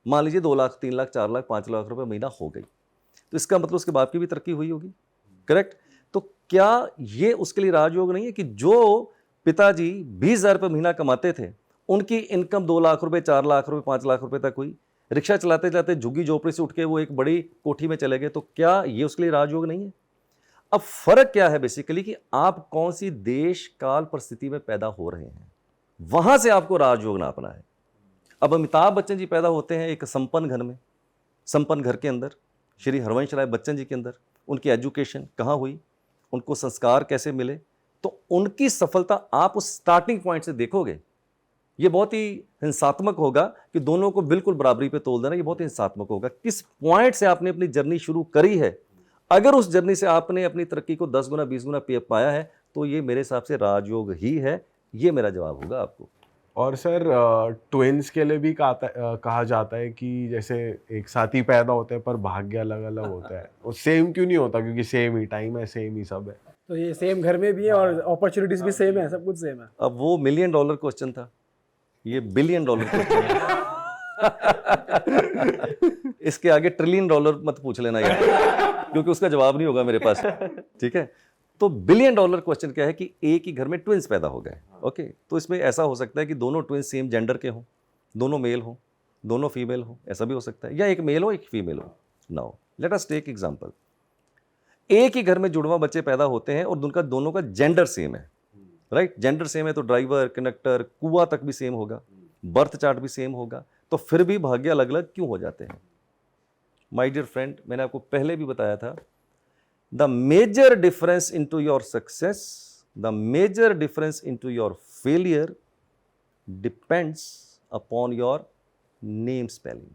मान लीजिए 2 लाख, 3 लाख, 4 लाख, 5 लाख रुपए महीना हो गई, तो इसका मतलब उसके बाप की भी तरक्की हुई होगी। करेक्ट। तो क्या ये उसके लिए राजयोग नहीं है कि जो पिताजी 20,000 रुपये महीना कमाते थे, उनकी इनकम 2 लाख रुपए, 4 लाख रुपए, 5 लाख रुपए तक हुई, रिक्शा चलाते चलाते झुग्गी झोपड़ी से उठ के वो एक बड़ी कोठी में चले गए, तो क्या ये उसके लिए राजयोग नहीं है? अब फर्क क्या है बेसिकली कि आप कौन सी देश काल परिस्थिति में पैदा हो रहे हैं, वहां से आपको राजयोग नापना है। अब अमिताभ बच्चन जी पैदा होते हैं एक संपन्न घर में, संपन्न घर के अंदर, श्री हरवंश राय बच्चन जी के अंदर, उनकी एजुकेशन कहाँ हुई, उनको संस्कार कैसे मिले, तो उनकी सफलता आप उस स्टार्टिंग पॉइंट से देखोगे। ये बहुत ही हिंसात्मक होगा कि दोनों को बिल्कुल बराबरी पे तोल देना, ये बहुत ही हिंसात्मक होगा। किस पॉइंट से आपने अपनी जर्नी शुरू करी है, अगर उस जर्नी से आपने अपनी तरक्की को 10 गुना 20 गुना पाया है, तो ये मेरे हिसाब से राजयोग ही है। ये मेरा जवाब होगा आपको। और सर ट्विन्स के लिए भी कहा जाता है कि जैसे एक साथ ही पैदा होते हैं पर भाग्य अलग अलग होता है, वो सेम क्यों नहीं होता? क्योंकि सेम ही टाइम है, सेम ही सब है, तो ये सेम घर में भी है और अपॉर्चुनिटीज भी सेम है, सब कुछ सेम है। अब वो $1 million क्वेश्चन था, ये $1 billion क्वेश्चन है। इसके आगे $1 trillion मत पूछ लेना यार, क्योंकि उसका जवाब नहीं होगा मेरे पास। ठीक है, तो $1 billion क्वेश्चन क्या है कि एक ही घर में ट्विंस पैदा हो गए। ओके, तो इसमें ऐसा हो सकता है कि दोनों ट्विंस सेम जेंडर के हों, दोनों मेल हों, दोनों फीमेल हों, ऐसा भी हो सकता है, या एक मेल हो एक फीमेल हो। Now let us take example, एक ही घर में जुड़वा बच्चे पैदा होते हैं और उनका दोनों का जेंडर सेम है, राइट? जेंडर सेम है तो ड्राइवर, कंडक्टर, कुआ तक भी सेम होगा, बर्थ चार्ट भी सेम होगा, तो फिर भी भाग्य अलग अलग क्यों हो जाते हैं? माय डियर फ्रेंड, मैंने आपको पहले भी बताया था, the major difference into your success, the major difference into your failure depends upon your name spelling.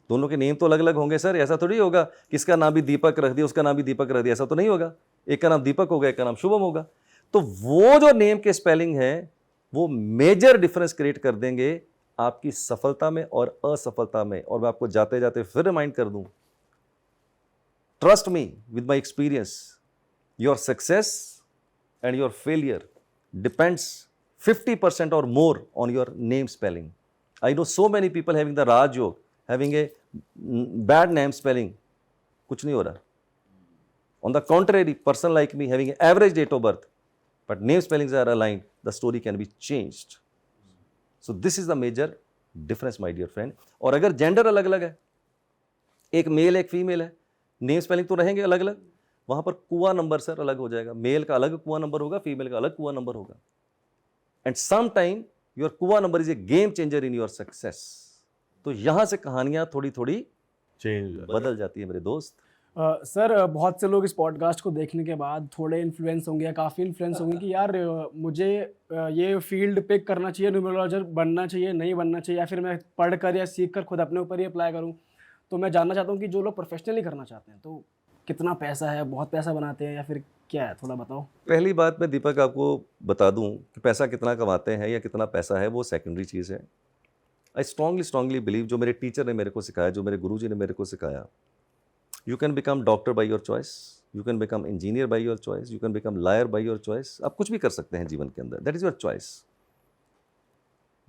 दोनों के नेम तो अलग अलग होंगे सर, ऐसा थोड़ी होगा किसका नाम भी दीपक रख दिया, उसका नाम भी दीपक रख दिया, ऐसा तो नहीं होगा। एक का नाम दीपक होगा, एक का नाम शुभम होगा। तो वो जो नेम के स्पेलिंग है वो मेजर डिफरेंस क्रिएट कर देंगे आपकी सफलता में और असफलता में। और मैं आपको जाते जाते फिर रिमाइंड कर दूं, trust me with my experience, your success and your failure depends 50% और more on your name spelling. I know so many people having the Rajyog, having a bad name spelling, कुछ नहीं हो रहा। On the contrary, person like me having an average date of birth, but name spellings are aligned, the story can be changed. So this is the major difference, my dear friend. और अगर gender अलग अलग है, एक mail एक female है, name spelling तो रहेंगे अलग अलग, वहाँ पर कुआं नंबर सर अलग हो जाएगा, मेल का अलग कुआं नंबर होगा, फीमेल का अलग कुआं नंबर होगा। एंड सम टाइम योर कुआं number is A game changer in your success. तो यहाँ से कहानियाँ थोड़ी थोड़ी चेंज बदल जाती है मेरे दोस्त। सर बहुत से लोग इस पॉडकास्ट को देखने के बाद थोड़े इन्फ्लुएंस होंगे या काफ़ी इन्फ्लुएंस होंगे कि यार मुझे ये फील्ड पिक करना चाहिए, न्यूमरोलॉजर बनना चाहिए, नहीं बनना चाहिए, या फिर मैं पढ़ कर या सीख कर खुद अपने ऊपर ही अप्लाई करूँ। तो मैं जानना चाहता हूँ कि जो लोग प्रोफेशनली करना चाहते हैं तो कितना पैसा है, बहुत पैसा बनाते हैं या फिर क्या है, थोड़ा बताओ। पहली बात मैं दीपक आपको बता दूं कि पैसा कितना कमाते हैं या कितना पैसा है वो सेकेंडरी चीज़ है। आई स्ट्रांगली बिलीव, जो मेरे टीचर ने मेरे को सिखाया, जो मेरे गुरुजी ने मेरे को सिखाया, you can become doctor by your choice, you can become engineer by your choice, you can become lawyer by your choice. आप कुछ भी कर सकते हैं जीवन के अंदर, that is your choice.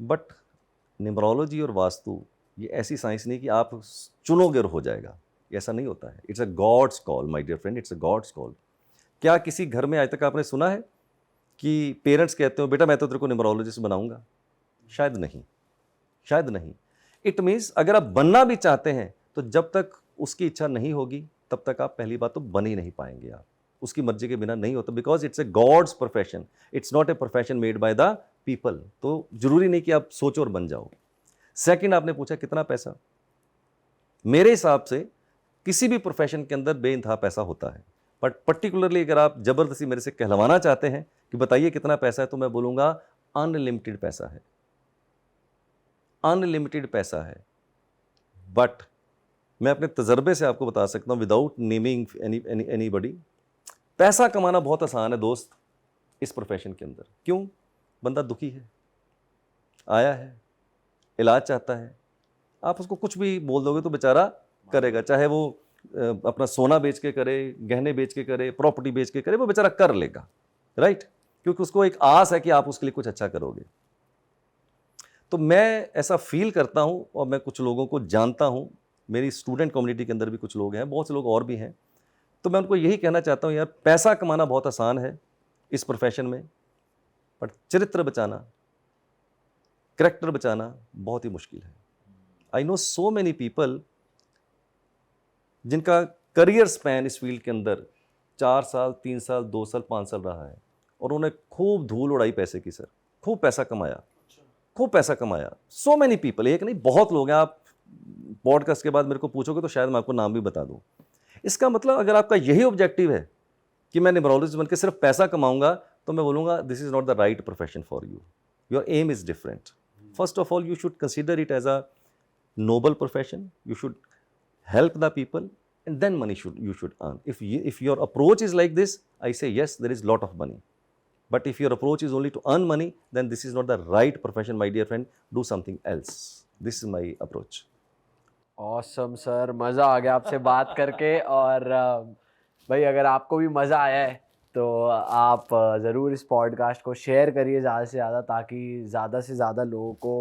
But numerology और वास्तु ये ऐसी साइंस नहीं कि आप चुनोगे और हो जाएगा, ऐसा नहीं होता है। It's a God's call my dear friend, it's a God's call. क्या किसी घर में आज तक आपने सुना है कि पेरेंट्स कहते हो बेटा मैं तो तेरे को न्यूमरोलॉजिस्ट बनाऊंगा? शायद नहीं, शायद नहीं। इट मीन्स अगर आप बनना भी चाहते हैं तो जब तक उसकी इच्छा नहीं होगी तब तक आप पहली बात तो बन ही नहीं पाएंगे। आप उसकी मर्जी के बिना नहीं होता, because it's a God's profession, it's not a profession made by the people. तो जरूरी नहीं कि आप सोचो और बन जाओ। सेकंड, आपने पूछा कितना पैसा। मेरे हिसाब से किसी भी प्रोफेशन के अंदर बेइंतहा पैसा होता है, बट पर्टिकुलरली अगर आप ज़बरदस्ती मेरे से कहलवाना चाहते हैं कि बताइए कितना पैसा है, तो मैं बोलूँगा अनलिमिटेड पैसा है, अनलिमिटेड पैसा है। बट मैं अपने तजर्बे से आपको बता सकता हूँ, विदाउट नेमिंग एनीबॉडी, पैसा कमाना बहुत आसान है दोस्त इस प्रोफेशन के अंदर। क्यों? बंदा दुखी है, आया है, इलाज चाहता है, आप उसको कुछ भी बोल दोगे तो बेचारा करेगा, चाहे वो अपना सोना बेच के करे, गहने बेच के करे, प्रॉपर्टी बेच के करे, वो बेचारा कर लेगा, राइट? क्योंकि उसको एक आस है कि आप उसके लिए कुछ अच्छा करोगे। तो मैं ऐसा फील करता हूँ और मैं कुछ लोगों को जानता हूँ, मेरी स्टूडेंट कम्युनिटी के अंदर भी कुछ लोग हैं, बहुत से लोग और भी हैं। तो मैं उनको यही कहना चाहता हूँ, यार पैसा कमाना बहुत आसान है इस प्रोफेशन में, बट चरित्र बचाना, करैक्टर बचाना बहुत ही मुश्किल है। आई नो सो मैनी पीपल जिनका करियर स्पैन इस फील्ड के अंदर 4 साल, 3 साल, 2 साल, 5 साल रहा है और उन्होंने खूब धूल उड़ाई पैसे की सर, खूब पैसा कमाया, खूब पैसा कमाया। सो मैनी पीपल, एक नहीं बहुत लोग हैं। आप पॉडकास्ट के बाद मेरे को पूछोगे तो शायद मैं आपको नाम भी बता दूं। इसका मतलब अगर आपका यही ऑब्जेक्टिव है कि मैं न्यूमरोलॉजिस्ट बनकर सिर्फ पैसा कमाऊंगा, तो मैं बोलूँगा this is not the right profession for you, your aim is different. First of all you should consider it as a noble profession, you should help the people, and then money you should earn. If your approach is like this, I say yes, there is lot of money. But if your approach is only to earn money, then this is not the right profession, my dear friend. Do something else. This is my approach. Awesome sir, मज़ा आ गया आपसे बात करके। और भाई अगर आपको भी मज़ा आया है तो आप ज़रूर इस पॉडकास्ट को शेयर करिए ज़्यादा से ज़्यादा, ताकि ज़्यादा से ज़्यादा लोगों को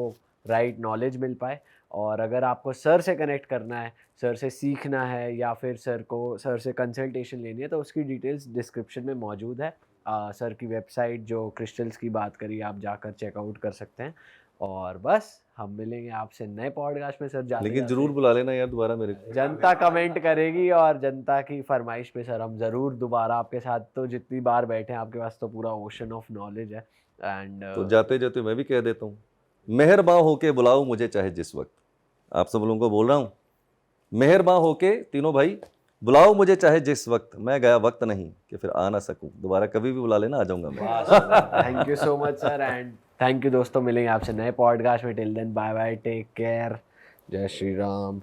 राइट नॉलेज मिल पाए। और अगर आपको सर से कनेक्ट करना है, सर से सीखना है, या फिर सर से कंसल्टेशन लेनी है, तो उसकी डिटेल्स डिस्क्रिप्शन में मौजूद है। सर की वेबसाइट जो क्रिस्टल्स की बात करी, आप जाकर चेकआउट कर सकते हैं। और बस हम मिलेंगे आपसे नए पॉडकास्ट में सर। लेकिन जरूर बुला लेना यार दोबारा मेरे को। जनता कमेंट करेगी और जनता की फरमाइश पे सर हम ज़रूर दोबारा आपके साथ, तो जितनी बार बैठे हैं आपके पास तो पूरा ओशन ऑफ नॉलेज है। एंड तो जाते जाते मैं भी कह देता हूँ, मेहरबान होके बुलाओ मुझे चाहे जिस वक्त। आप सब लोगों को बोल रहा हूँ, मेहरबान होके तीनों भाई बुलाओ मुझे चाहे जिस वक्त, मैं गया वक्त नहीं कि फिर आ ना सकूं। दोबारा कभी भी बुला लेना, आ जाऊंगा मैं। Thank you so much sir, and thank you दोस्तों। मिलेंगे आपसे नए पॉडकास्ट में। Till then bye bye, take care, जय श्री राम।